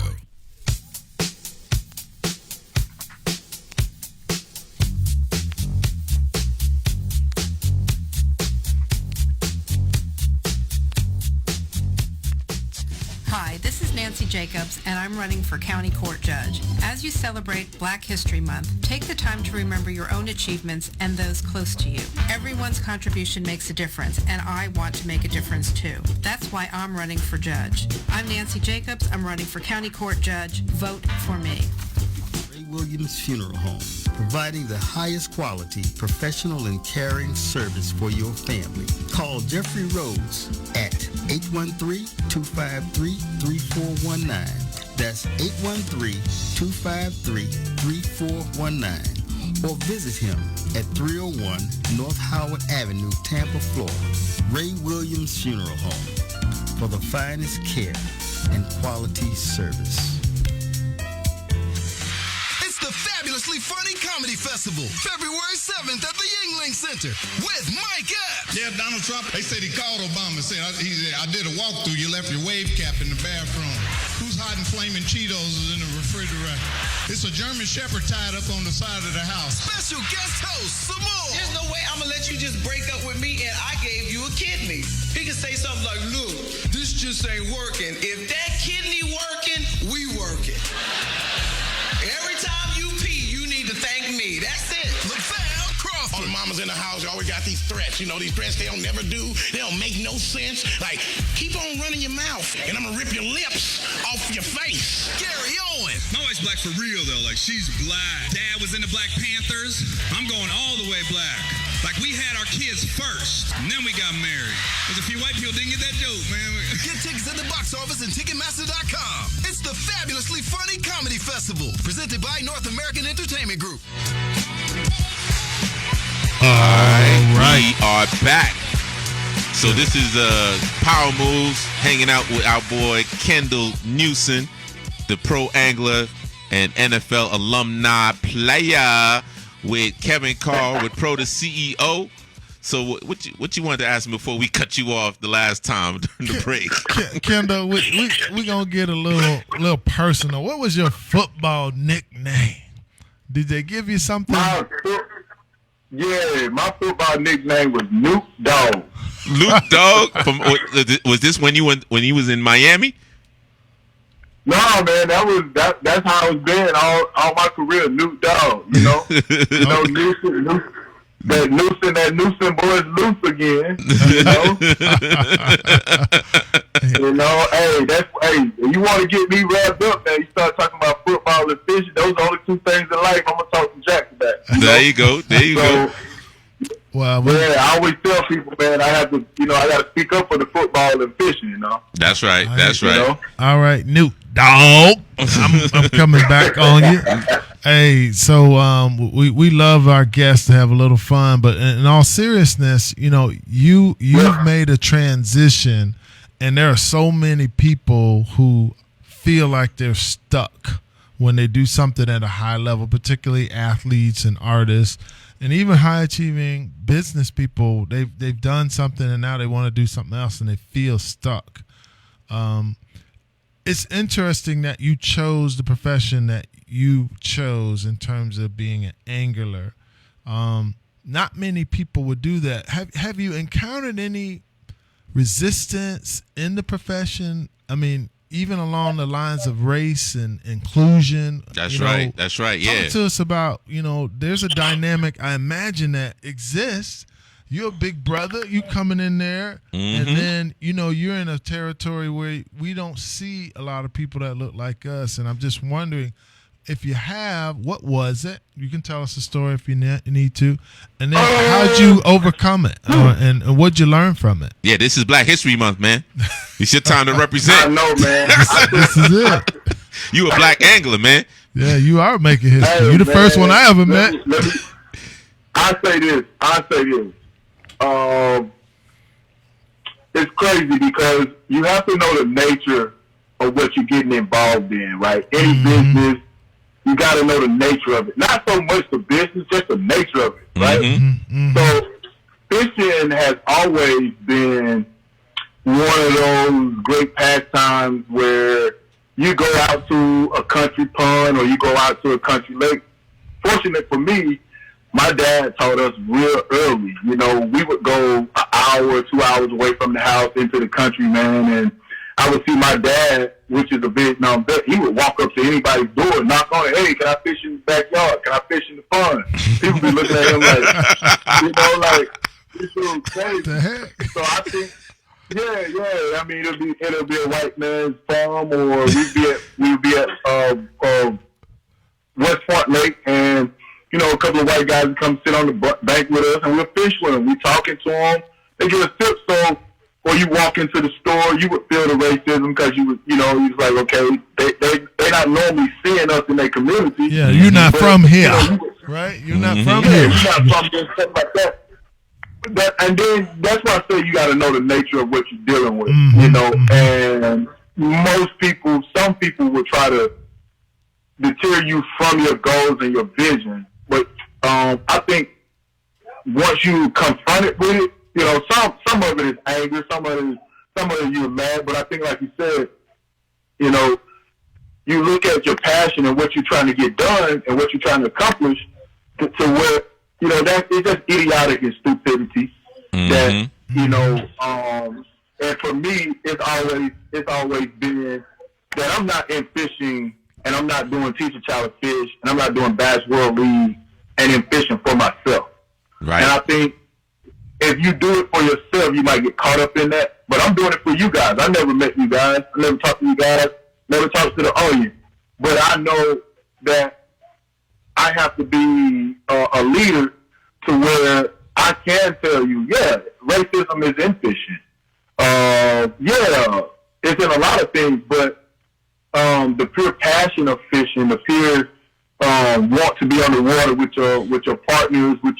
Speaker 12: Hi, this is Nancy Jacobs, and I'm running for County Court Judge. As you celebrate Black History Month, take the time to remember your own achievements and those close to you. Everyone's contribution makes a difference, and I want to make a difference too. That's why I'm running for judge. I'm Nancy Jacobs. I'm running for County Court Judge. Vote for me.
Speaker 13: Williams Funeral Home, providing the highest quality, professional, and caring service for your family. Call Jeffrey Rose at 813-253-3419. That's 813-253-3419. Or visit him at 301 North Howard Avenue, Tampa, Florida. Ray Williams Funeral Home, for the finest care and quality service.
Speaker 6: The Fabulously Funny Comedy Festival, February 7th at the Yingling Center with Mike Epps.
Speaker 7: Yeah, Donald Trump, they said he called Obama and said, I did a walkthrough, you left your wave cap in the bathroom. Who's hiding flaming Cheetos in the refrigerator? It's a German Shepherd tied up on the side of the house.
Speaker 6: Special guest host, Simone.
Speaker 8: There's no way I'm going to let you just break up with me and I gave you a kidney. He can say something like, look, this just ain't working. If that kidney working, we working. Every time you pee, you need to thank me. That's it.
Speaker 6: LaFell Crawford.
Speaker 14: All the mamas in the house, you always got these threats. You know, these threats they don't never do. They don't make no sense. Like, keep on running your mouth, and I'm going to rip your lips off your face.
Speaker 6: Gary Owen.
Speaker 9: My wife's black for real, though. Like, she's black. Dad was in the Black Panthers. I'm going all the way black. Like, we had our kids first, and then we got married. There's a few white people didn't get that joke, man.
Speaker 6: Get tickets at the box office and Ticketmaster.com. It's the Fabulously Funny Comedy Festival, presented by North American Entertainment Group.
Speaker 1: All right, we are back. So this is Powermoves, hanging out with our boy Kendall Newson, the pro angler and NFL alumni player, with Kevin Carr, with Pro the CEO. So what you wanted to ask me before we cut you off the last time during the break?
Speaker 2: Kendall, we gonna get a little personal. What was your football nickname? Did they give you something?
Speaker 3: My football nickname was Nuke Dog.
Speaker 1: Luke Dog? Was this when you was in Miami?
Speaker 3: No, man, that's how it's been all my career, Nuke Dog. You know, Newson, that Newson boys loose again. Hey, you want to get me wrapped up, man? You start talking about football and fishing. Those are the only two things in life I'm gonna talk to Jack about.
Speaker 1: There you go.
Speaker 2: Well,
Speaker 3: I always tell people, man, I got to speak up for the football and fishing. You know.
Speaker 1: That's right. That's right.
Speaker 3: Know?
Speaker 2: All right, Newt Dog. I'm coming back on you. Hey, so we love our guests to have a little fun, but in all seriousness, you've made a transition, and there are so many people who feel like they're stuck when they do something at a high level, particularly athletes and artists, and even high achieving business people. They've done something and now they want to do something else and they feel stuck. It's interesting that you chose the profession that you chose in terms of being an angler. Not many people would do that. Have you encountered any resistance in the profession? I mean, even along the lines of race and inclusion.
Speaker 1: That's right. That's right. Yeah.
Speaker 2: Talk to us about, there's a dynamic I imagine that exists. You're a big brother. You coming in there, and then you're in a territory where we don't see a lot of people that look like us. And I'm just wondering, if you have, what was it? You can tell us a story if you need to. And then how'd you overcome it? And what'd you learn from it?
Speaker 1: Yeah, this is Black History Month, man. It's your time to represent.
Speaker 3: I know, man.
Speaker 2: This is it.
Speaker 1: You a black angler, man.
Speaker 2: Yeah, you are making history. You're the first one I ever met.
Speaker 3: I say this. It's crazy because you have to know the nature of what you're getting involved in, right? Any business, you got to know the nature of it. Not so much the business, just the nature of it, right? So fishing has always been one of those great pastimes where you go out to a country pond or you go out to a country lake. Fortunate for me, my dad taught us real early. You know, we would go an hour, 2 hours away from the house into the country, man, and I would see my dad, which is a Vietnam vet, he would walk up to anybody's door and knock on it. Hey, can I fish in the backyard? Can I fish in the pond? People be looking at him like, you know, like, this dude crazy. So I think, I mean, it'll be a white man's farm, or we'd be at West Front Lake, and you know, a couple of white guys would come sit on the bank with us, and we'll fish with them. We talking to them. They get a sip, so, or you walk into the store, you would feel the racism because you was like, okay, they not normally seeing us in their community.
Speaker 2: Yeah, you're not from here, right? You're not from here.
Speaker 3: You're not from here, stuff like that. And then that's why I say you got to know the nature of what you're dealing with, you know. And some people will try to deter you from your goals and your vision. But I think once you confront it with it, you know, some of it is anger, some of it you're mad. But I think, like you said, you know, you look at your passion and what you're trying to get done and what you're trying to accomplish to where, you know, that it's just idiotic and stupidity. That, you know, and for me, it's always been that I'm not in fishing and I'm not doing teacher child fish and I'm not doing Bass World League and in fishing for myself.
Speaker 1: Right.
Speaker 3: And I think if you do it for yourself, you might get caught up in that. But I'm doing it for you guys. I never met you guys. I never talked to you guys. Never talked to the audience. But I know that I have to be a leader to where I can tell you, yeah, racism is in fishing. It's in a lot of things, but the pure passion of fishing, the pure want to be on the water with your partners, with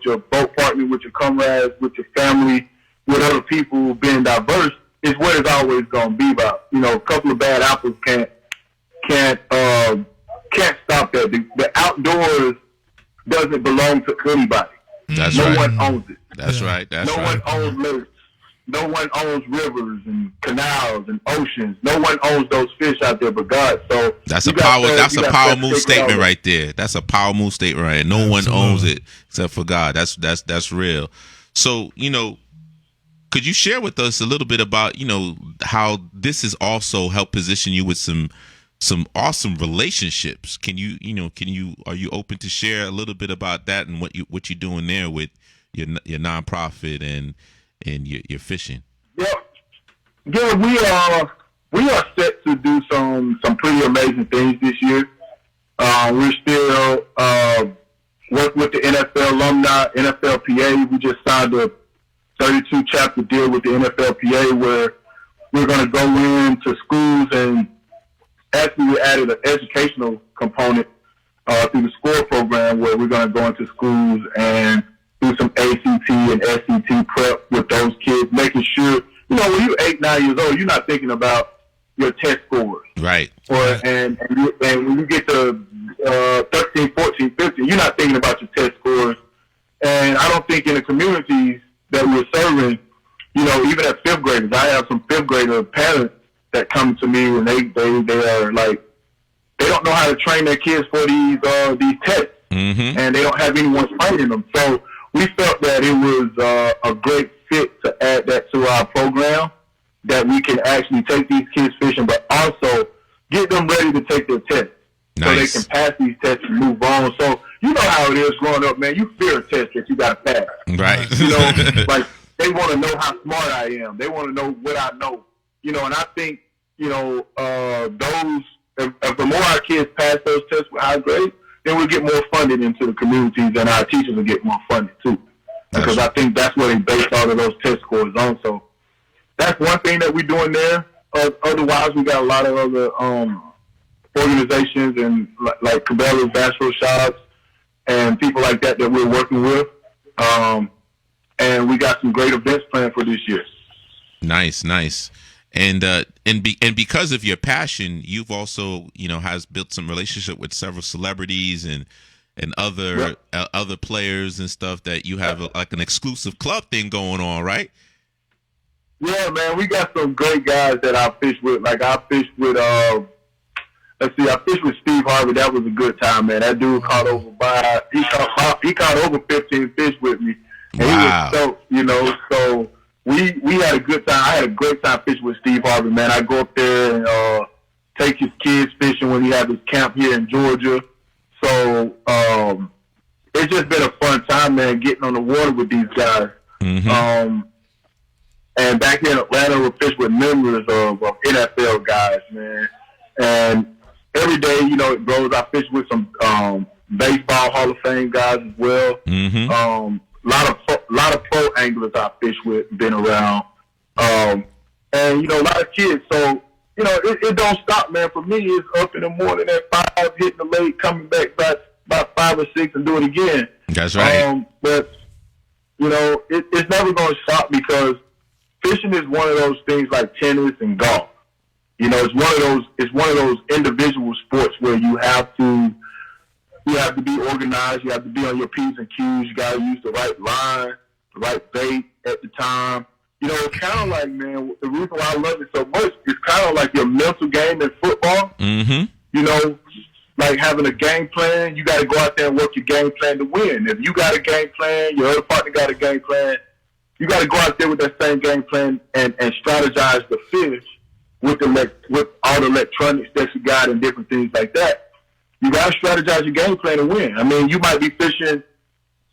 Speaker 3: your boat partner, with your comrades, with your family, with other people, being diverse is what it's always going to be about. You know, a couple of bad apples can't stop that. The outdoors doesn't belong to anybody.
Speaker 1: That's
Speaker 3: no
Speaker 1: right.
Speaker 3: one owns it.
Speaker 1: That's right. That's
Speaker 3: no
Speaker 1: right.
Speaker 3: one owns lakes. No one owns rivers and canals and oceans. No one owns those fish out there but God. So
Speaker 1: that's a power move statement right there. That's a power move statement right there. No one owns it except for God. That's real. So, you know, could you share with us a little bit about, you know, how this has also helped position you with some awesome relationships? Are you open to share a little bit about that and what you're doing there with your nonprofit and your fishing?
Speaker 3: Yeah, we are set to do some pretty amazing things this year. We're still work with the NFL alumni, NFLPA. We just signed a 32 chapter deal with the NFLPA where we're going to go into schools, and actually we added an educational component through the SCORE program where we're going to go into schools and do some ACT and SCT prep with those kids, making sure, you know, when you're 8, 9 years old, you're not thinking about your test scores.
Speaker 1: Right.
Speaker 3: And when you get to 13, 14, 15, you're not thinking about your test scores. And I don't think in the communities that we're serving, you know, even as fifth graders, I have some fifth grader parents that come to me and they are like, they don't know how to train their kids for these tests, and they don't have anyone training them. So we felt that it was a great fit to add that to our program, that we can actually take these kids fishing, but also get them ready to take their tests.
Speaker 1: Nice.
Speaker 3: So they can pass these tests and move on. So you know how it is growing up, man. You fear a test that you got to pass.
Speaker 1: Right.
Speaker 3: You know, like they want to know how smart I am. They want to know what I know. You know, and I think, you know, if the more our kids pass those tests with high grades, then we'll get more funded into the communities, and our teachers will get more funded too. Because I think that's where they base all of those test scores on. So that's one thing that we're doing there. Otherwise, we got a lot of other organizations and like Cabela's Bass Pro Shops, and people like that we're working with. And we got some great events planned for this year.
Speaker 1: Nice. And because of your passion, you've also, has built some relationship with several celebrities and other other players and stuff that you have like an exclusive club thing going on, right?
Speaker 3: Yeah, man, we got some great guys that I fish with. Like I fished with, I fished with Steve Harvey. That was a good time, man. That dude caught over he caught over 15 fish with me. And
Speaker 1: wow.
Speaker 3: He was stoked, so we had a good time. I had a great time fishing with Steve Harvey, man. I go up there and take his kids fishing when he had his camp here in Georgia. So it's just been a fun time, man, getting on the water with these guys.
Speaker 1: Mm-hmm.
Speaker 3: And back here in Atlanta, we fish with members of NFL guys, man. And every day, it grows. I fish with some baseball Hall of Fame guys as well.
Speaker 1: Mm-hmm.
Speaker 3: Lot of pro anglers I fish with, been around. And a lot of kids. So it don't stop, man. For me, it's up in the morning at 5, hitting the lake, coming back by about 5 or 6, and do it again.
Speaker 1: That's right.
Speaker 3: But it's never going to stop, because fishing is one of those things like tennis and golf. It's one of those individual sports where you have to be organized. You have to be on your P's and Q's. You got to use the right line, the right bait at the time. It's kind of like, man, the reason why I love it so much is kind of like your mental game in football.
Speaker 1: Mm-hmm.
Speaker 3: Like having a game plan. You got to go out there and work your game plan to win. If you got a game plan, your other partner got a game plan, you got to go out there with that same game plan and strategize the fish with all the electronics that you got and different things like that. You got to strategize your game plan to win. I mean, you might be fishing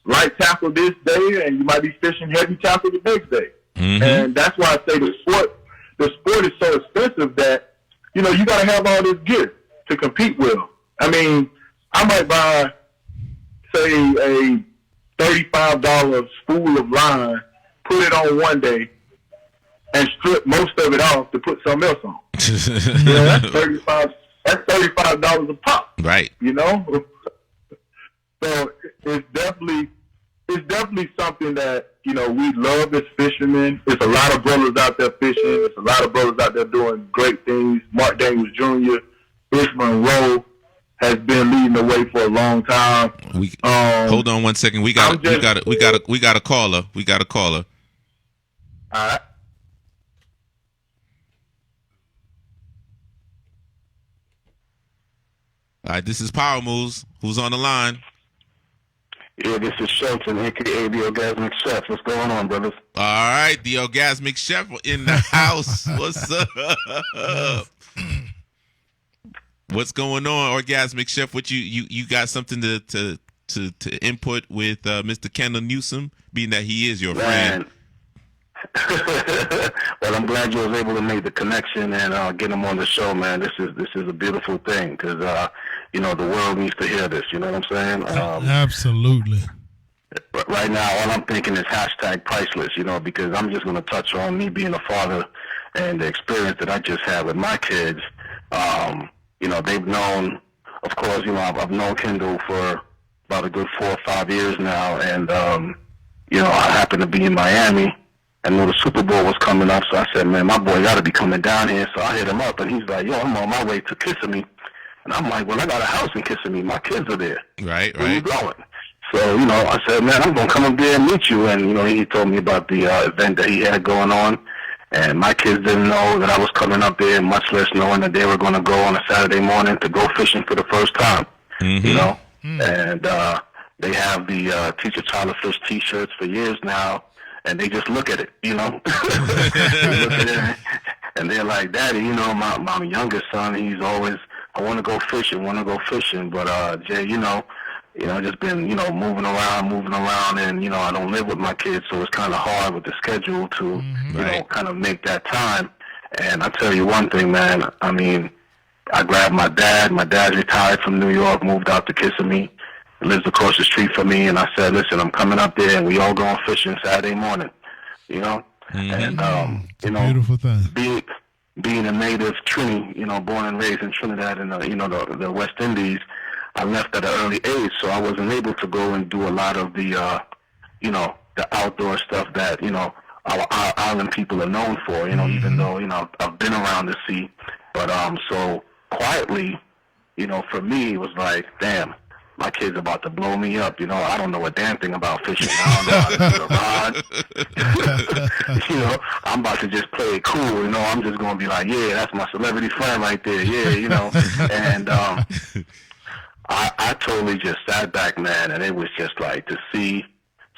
Speaker 3: light tackle this day, and you might be fishing heavy tackle the next day.
Speaker 1: Mm-hmm.
Speaker 3: And that's why I say the sport is so expensive that, you got to have all this gear to compete with them. I mean, I might buy, say, a $35 spool of line, put it on one day, and strip most of it off to put something else on. That's $35. That's $35 a pop.
Speaker 1: Right.
Speaker 3: So it's definitely something that we love as fishermen. There's a lot of brothers out there fishing. There's a lot of brothers out there doing great things. Mark Daniels Jr., Ish Monroe has been leading the way for a long time.
Speaker 1: Hold on one second. We got a caller.
Speaker 3: All right.
Speaker 1: All right, this is Powermoves. Who's on the line?
Speaker 15: Yeah, this is Shelton, a.k.a. the Orgasmic Chef. What's going on, brothers?
Speaker 1: All right, the Orgasmic Chef in the house. What's up? What's going on, Orgasmic Chef? What you got something to input with Mr. Kendall Newson, being that he is your friend?
Speaker 15: Well, I'm glad you was able to make the connection and get him on the show, man. This is a beautiful thing, because the world needs to hear this. You know what I'm saying?
Speaker 2: Absolutely.
Speaker 15: Right now, all I'm thinking is #priceless. Because I'm just going to touch on me being a father and the experience that I just had with my kids. They've known, of course. I've known Kendall for about a good 4 or 5 years now, and I happen to be in Miami. I knew the Super Bowl was coming up, so I said, man, my boy got to be coming down here. So I hit him up, and he's like, yo, I'm on my way to Kissimmee. And I'm like, well, I got a house in Kissimmee. My kids are there.
Speaker 1: Right.
Speaker 15: Where you going? So, I said, man, I'm going to come up there and meet you. And, he told me about the event that he had going on. And my kids didn't know that I was coming up there, much less knowing that they were going to go on a Saturday morning to go fishing for the first time,
Speaker 1: Mm-hmm.
Speaker 15: And they have the Teach a Child to Fish T-shirts for years now. And they just look at it, They look at it, and they're like, Daddy, my youngest son, he's always, I want to go fishing. But, Jay, just been, moving around, and, I don't live with my kids, so it's kind of hard with the schedule to, kind of make that time. And I tell you one thing, man, I mean, I grabbed my dad. My dad's retired from New York, moved out to Kissimmee. Lives across the street from me, and I said, listen, I'm coming up there, and we all going fishing Saturday morning,
Speaker 1: Mm-hmm.
Speaker 15: And,
Speaker 2: beautiful thing.
Speaker 15: Being a native Trini, born and raised in Trinidad and, the West Indies, I left at an early age, so I wasn't able to go and do a lot of the, you know, the outdoor stuff that, you know, our island people are known for, you know, even though, you know, I've been around the sea. But so quietly, you know, for me, it was like, damn, my kid's about to blow me up. You know, I don't know a damn thing about fishing. I don't know how to do a rod. You know, I'm about to just play it cool. You know, I'm just going to be like, yeah, that's my celebrity friend right there. Yeah, you know. And I totally just sat back, man, and it was just like to see.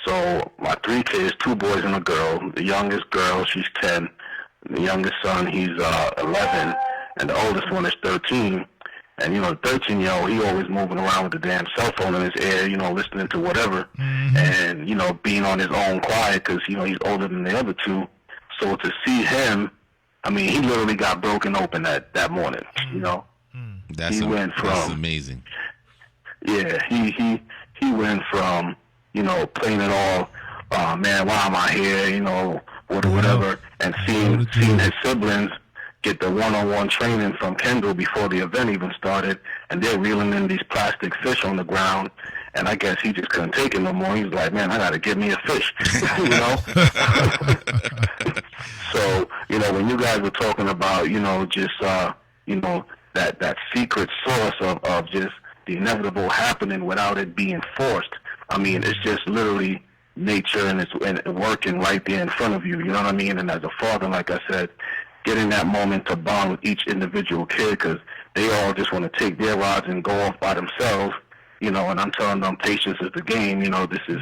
Speaker 15: So my 3 kids, 2 boys and a girl. The youngest girl, she's 10. The youngest son, he's 11. And the oldest one is 13. And, you know, the 13-year-old, he always moving around with the damn cell phone in his ear, you know, listening to whatever. And, you know, being on his own quiet because, you know, he's older than the other 2. So to see him, I mean, he literally got broken open that morning, you know.
Speaker 1: That's amazing.
Speaker 15: Yeah, he went from, you know, playing it all, man, why am I here, you know, whatever, and seeing his siblings get the one-on-one training from Kendall before the event even started, and they're reeling in these plastic fish on the ground, and I guess he just couldn't take it no more. He was like, man, I got to get me a fish, you know? So, you know, when you guys were talking about, you know, just, you know, that secret source of just the inevitable happening without it being forced, I mean, it's just literally nature and it's working right there in front of you, you know what I mean? And as a father, like I said, getting that moment to bond with each individual kid because they all just want to take their rods and go off by themselves, you know, and I'm telling them patience is the game, you know, this is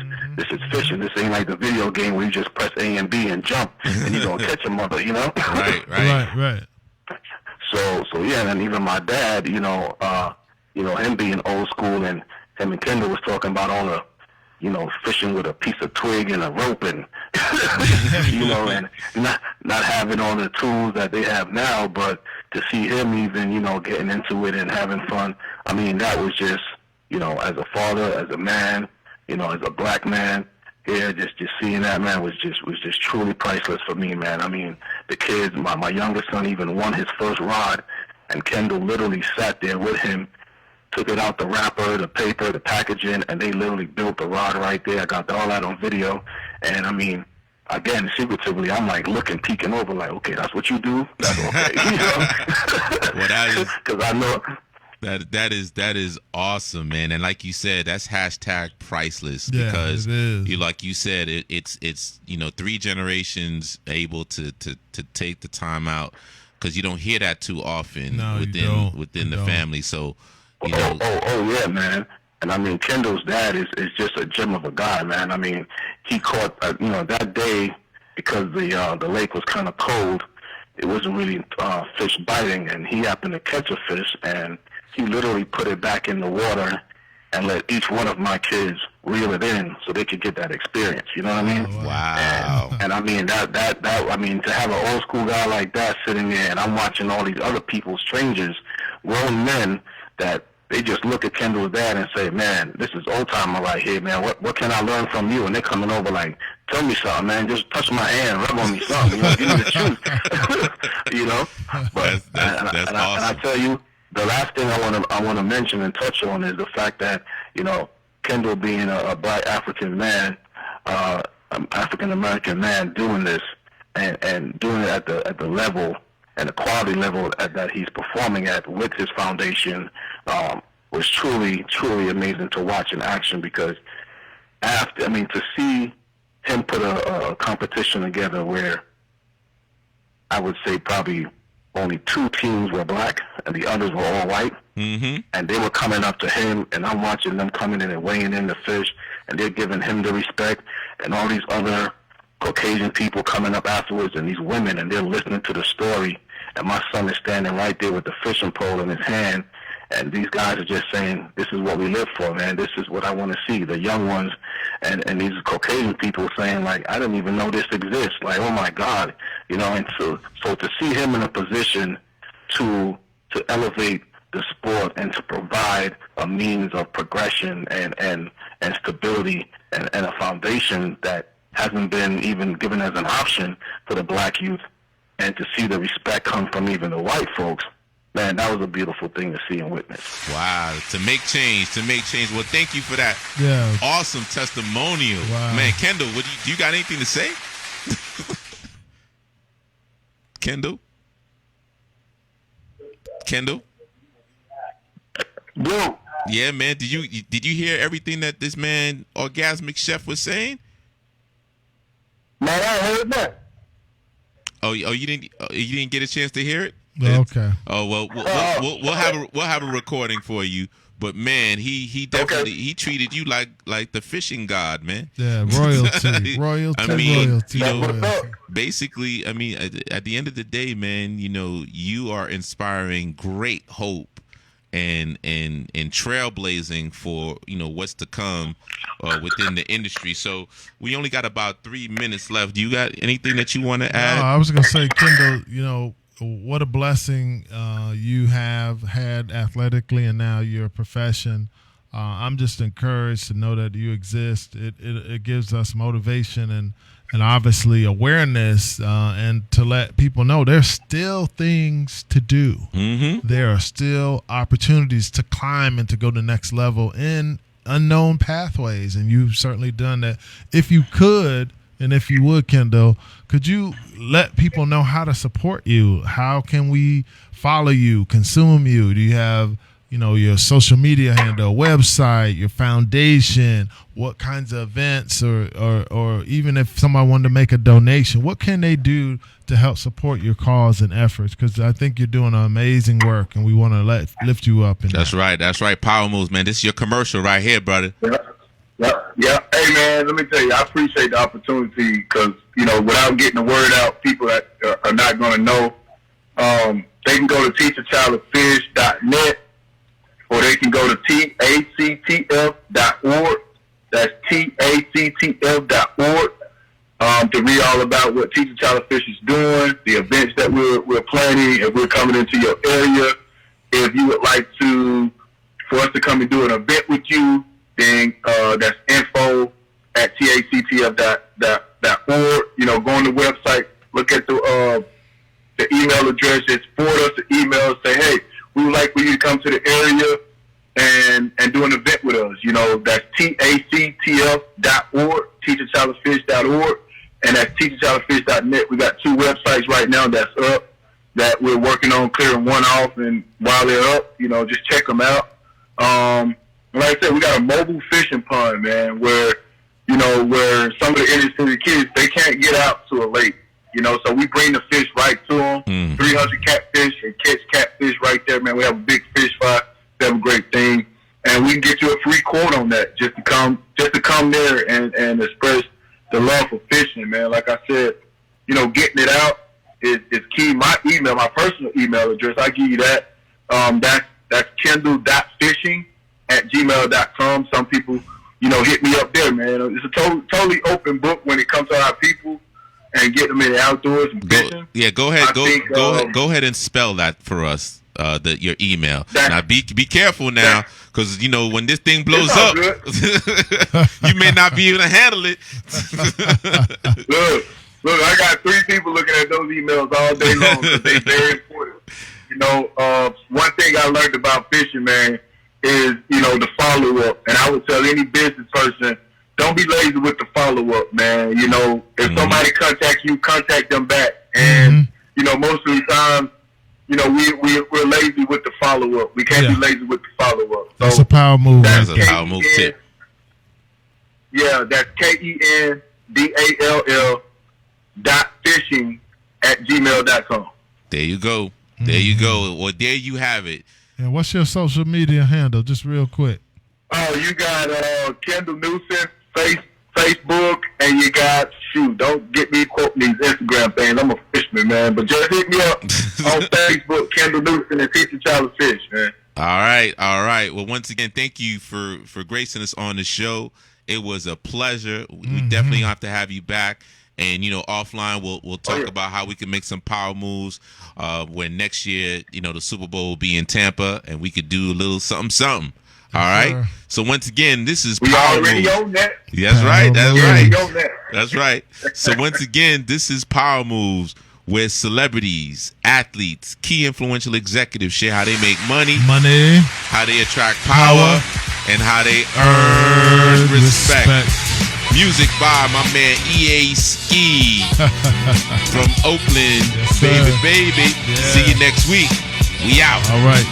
Speaker 15: fishing. This ain't like the video game where you just press A and B and jump and you're going to catch a mother, you know?
Speaker 1: Right.
Speaker 15: So yeah, and even my dad, you know, him being old school and him and Kendall was talking about all the, you know, fishing with a piece of twig and a rope and, you know, and not having all the tools that they have now, but to see him even, you know, getting into it and having fun, I mean, that was just, you know, as a father, as a man, you know, as a black man, yeah, just seeing that, man, was just truly priceless for me, man. I mean, the kids, my youngest son even won his first rod, and Kendall literally sat there with him, took it out the wrapper, the paper, the packaging, and they literally built the rod right there. I got all that on video. And, I mean, again, secretively, I'm, like, peeking over, like, okay, that's what you do? That's okay. You know?
Speaker 1: Well, that is...
Speaker 15: Because I know...
Speaker 1: That is awesome, man. And like you said, that's hashtag priceless
Speaker 2: because
Speaker 1: you, like you said, it's you know, 3 generations able to take the time out because you don't hear that too often within the family. So... You know.
Speaker 15: Oh, yeah, man. And I mean, Kendall's dad is just a gem of a guy, man. I mean, he caught, you know, that day because the lake was kind of cold. It wasn't really fish biting, and he happened to catch a fish, and he literally put it back in the water and let each one of my kids reel it in so they could get that experience. You know what I mean?
Speaker 1: Wow.
Speaker 15: And I mean that I mean, to have an old school guy like that sitting there, and I'm watching all these other people, strangers, grown men that. They just look at Kendall's dad and say, man, this is old timer right here, man. What can I learn from you? And they're coming over like, tell me something, man. Just touch my hand, rub on me something. You know, give me the truth. You know? But
Speaker 1: that's awesome.
Speaker 15: And I tell you, the last thing I want to mention and touch on is the fact that, you know, Kendall being a black African man, African American man doing this and doing it at the level and the quality level that he's performing at with his foundation was truly, truly amazing to watch in action because to see him put a competition together where I would say probably only 2 teams were black and the others were all white.
Speaker 1: Mm-hmm.
Speaker 15: And they were coming up to him, and I'm watching them coming in and weighing in the fish, and they're giving him the respect, and all these other Caucasian people coming up afterwards, and these women, and they're listening to the story, and my son is standing right there with the fishing pole in his hand, and these guys are just saying, this is what we live for, man. This is what I want to see. The young ones and these Caucasian people saying, like, I didn't even know this exists. Like, oh, my God. You know, and so to see him in a position to elevate the sport and to provide a means of progression and stability and a foundation that hasn't been even given as an option for the black youth, and to see the respect come from even the white folks, man, that was a beautiful thing to see and witness.
Speaker 1: Wow, to make change. Well, thank you for that.
Speaker 2: Yeah.
Speaker 1: Awesome testimonial.
Speaker 2: Wow.
Speaker 1: Man, Kendall, do you got anything to say? Kendall?
Speaker 3: Bro.
Speaker 1: Yeah, man. Did you hear everything that this man, Orgasmic Chef, was saying?
Speaker 3: Man, I heard that.
Speaker 1: Oh, you didn't get a chance to hear it?
Speaker 2: Okay.
Speaker 1: Oh well, we'll have a recording for you. But man, he definitely he treated you like the fishing god, man.
Speaker 2: Yeah, royalty.
Speaker 1: I mean,
Speaker 2: royalty.
Speaker 1: you know, basically, I mean, at the end of the day, man, you know, you are inspiring great hope and trailblazing for, you know, what's to come within the industry. So we only got about 3 minutes left. Do you got anything that you want to add?
Speaker 2: I was gonna say, Kendall, you know, what a blessing you have had athletically, and now your profession. I'm just encouraged to know that you exist. It gives us motivation and obviously awareness, and to let people know there's still things to do.
Speaker 1: Mm-hmm.
Speaker 2: There are still opportunities to climb and to go to the next level in unknown pathways, and you've certainly done that. If you could, and if you would, Kendall, could you let people know how to support you? How can we follow you, consume you? Do you have, you know, your social media handle, website, your foundation? What kinds of events, or even if somebody wanted to make a donation, what can they do to help support your cause and efforts? Because I think you're doing amazing work, and we want to lift you up.
Speaker 1: That's right. Powermoves, man. This is your commercial right here, brother.
Speaker 3: Yeah. Hey, man, let me tell you, I appreciate the opportunity because, you know, without getting the word out, people that are not going to know. They can go to teachachildoffish.net, or they can go to tactf.org. That's tactf.org, to read all about what Teach a Child of Fish is doing, the events that we're planning, if we're coming into your area. If you would like for us to come and do an event with you, then that's info@tactf.org. You know, go on the website, look at the email address, just forward us an email, say, hey, we would like for you to come to the area and do an event with us. You know, that's tactf.org, teachachildoffish.org, and that's teachachildoffish.net. We got 2 websites right now that's up that we're working on clearing one off, and while they're up, you know, just check them out. Like I said, we got a mobile fishing pond, man, where some of the inner city kids, they can't get out to a lake, you know, so we bring the fish right to them, 300 catfish, and catch catfish right there, man. We have a big fish fry. We have a great thing, and we can get you a free quote on that just to come there and express the love for fishing, man. Like I said, you know, getting it out is key. My personal email address, I give you that. That's kendall.fishing@gmail.com. Some people, you know, hit me up there, man. It's a totally open book when it comes to our people and get them in the outdoors and fishing.
Speaker 1: Go ahead. Go ahead and spell that for us. Your email. Now be careful now, because you know when this thing blows up, you may not be able to handle it.
Speaker 3: Look, I got 3 people looking at those emails all day long, so they're very important. You know, one thing I learned about fishing, man, is, you know, the follow-up. And I would tell any business person, don't be lazy with the follow-up, man. You know, if somebody contacts you, contact them back. And, you know, most of the time, you know, we're lazy with the follow-up. We can't be lazy with the follow-up. So
Speaker 2: that's a power move.
Speaker 1: That's a power move tip.
Speaker 3: Yeah, that's KENDALL.fishing@gmail.com.
Speaker 1: There you go. There you go. Well, there you have it.
Speaker 2: And what's your social media handle, just real quick?
Speaker 3: Oh, you got Kendall Newson, Facebook, and you got, don't get me quoting these Instagram things. I'm a fisherman, man. But just hit me up on Facebook, Kendall Newson, and Teach a Child of Fish, man.
Speaker 1: All right. Well, once again, thank you for gracing us on the show. It was a pleasure. We definitely have to have you back. And, you know, offline, we'll talk about how we can make some power moves when next year, you know, the Super Bowl will be in Tampa, and we could do a little something. All right. So once again, this is Power Moves.
Speaker 3: Own that.
Speaker 1: That's right. That's right. So once again, this is Power Moves where celebrities, athletes, key influential executives share how they make money, how they attract power, and how they earn respect. Music by my man EA Ski from Oakland.
Speaker 2: Yes,
Speaker 1: baby.
Speaker 2: Yeah.
Speaker 1: See you next week. We out.
Speaker 2: All right.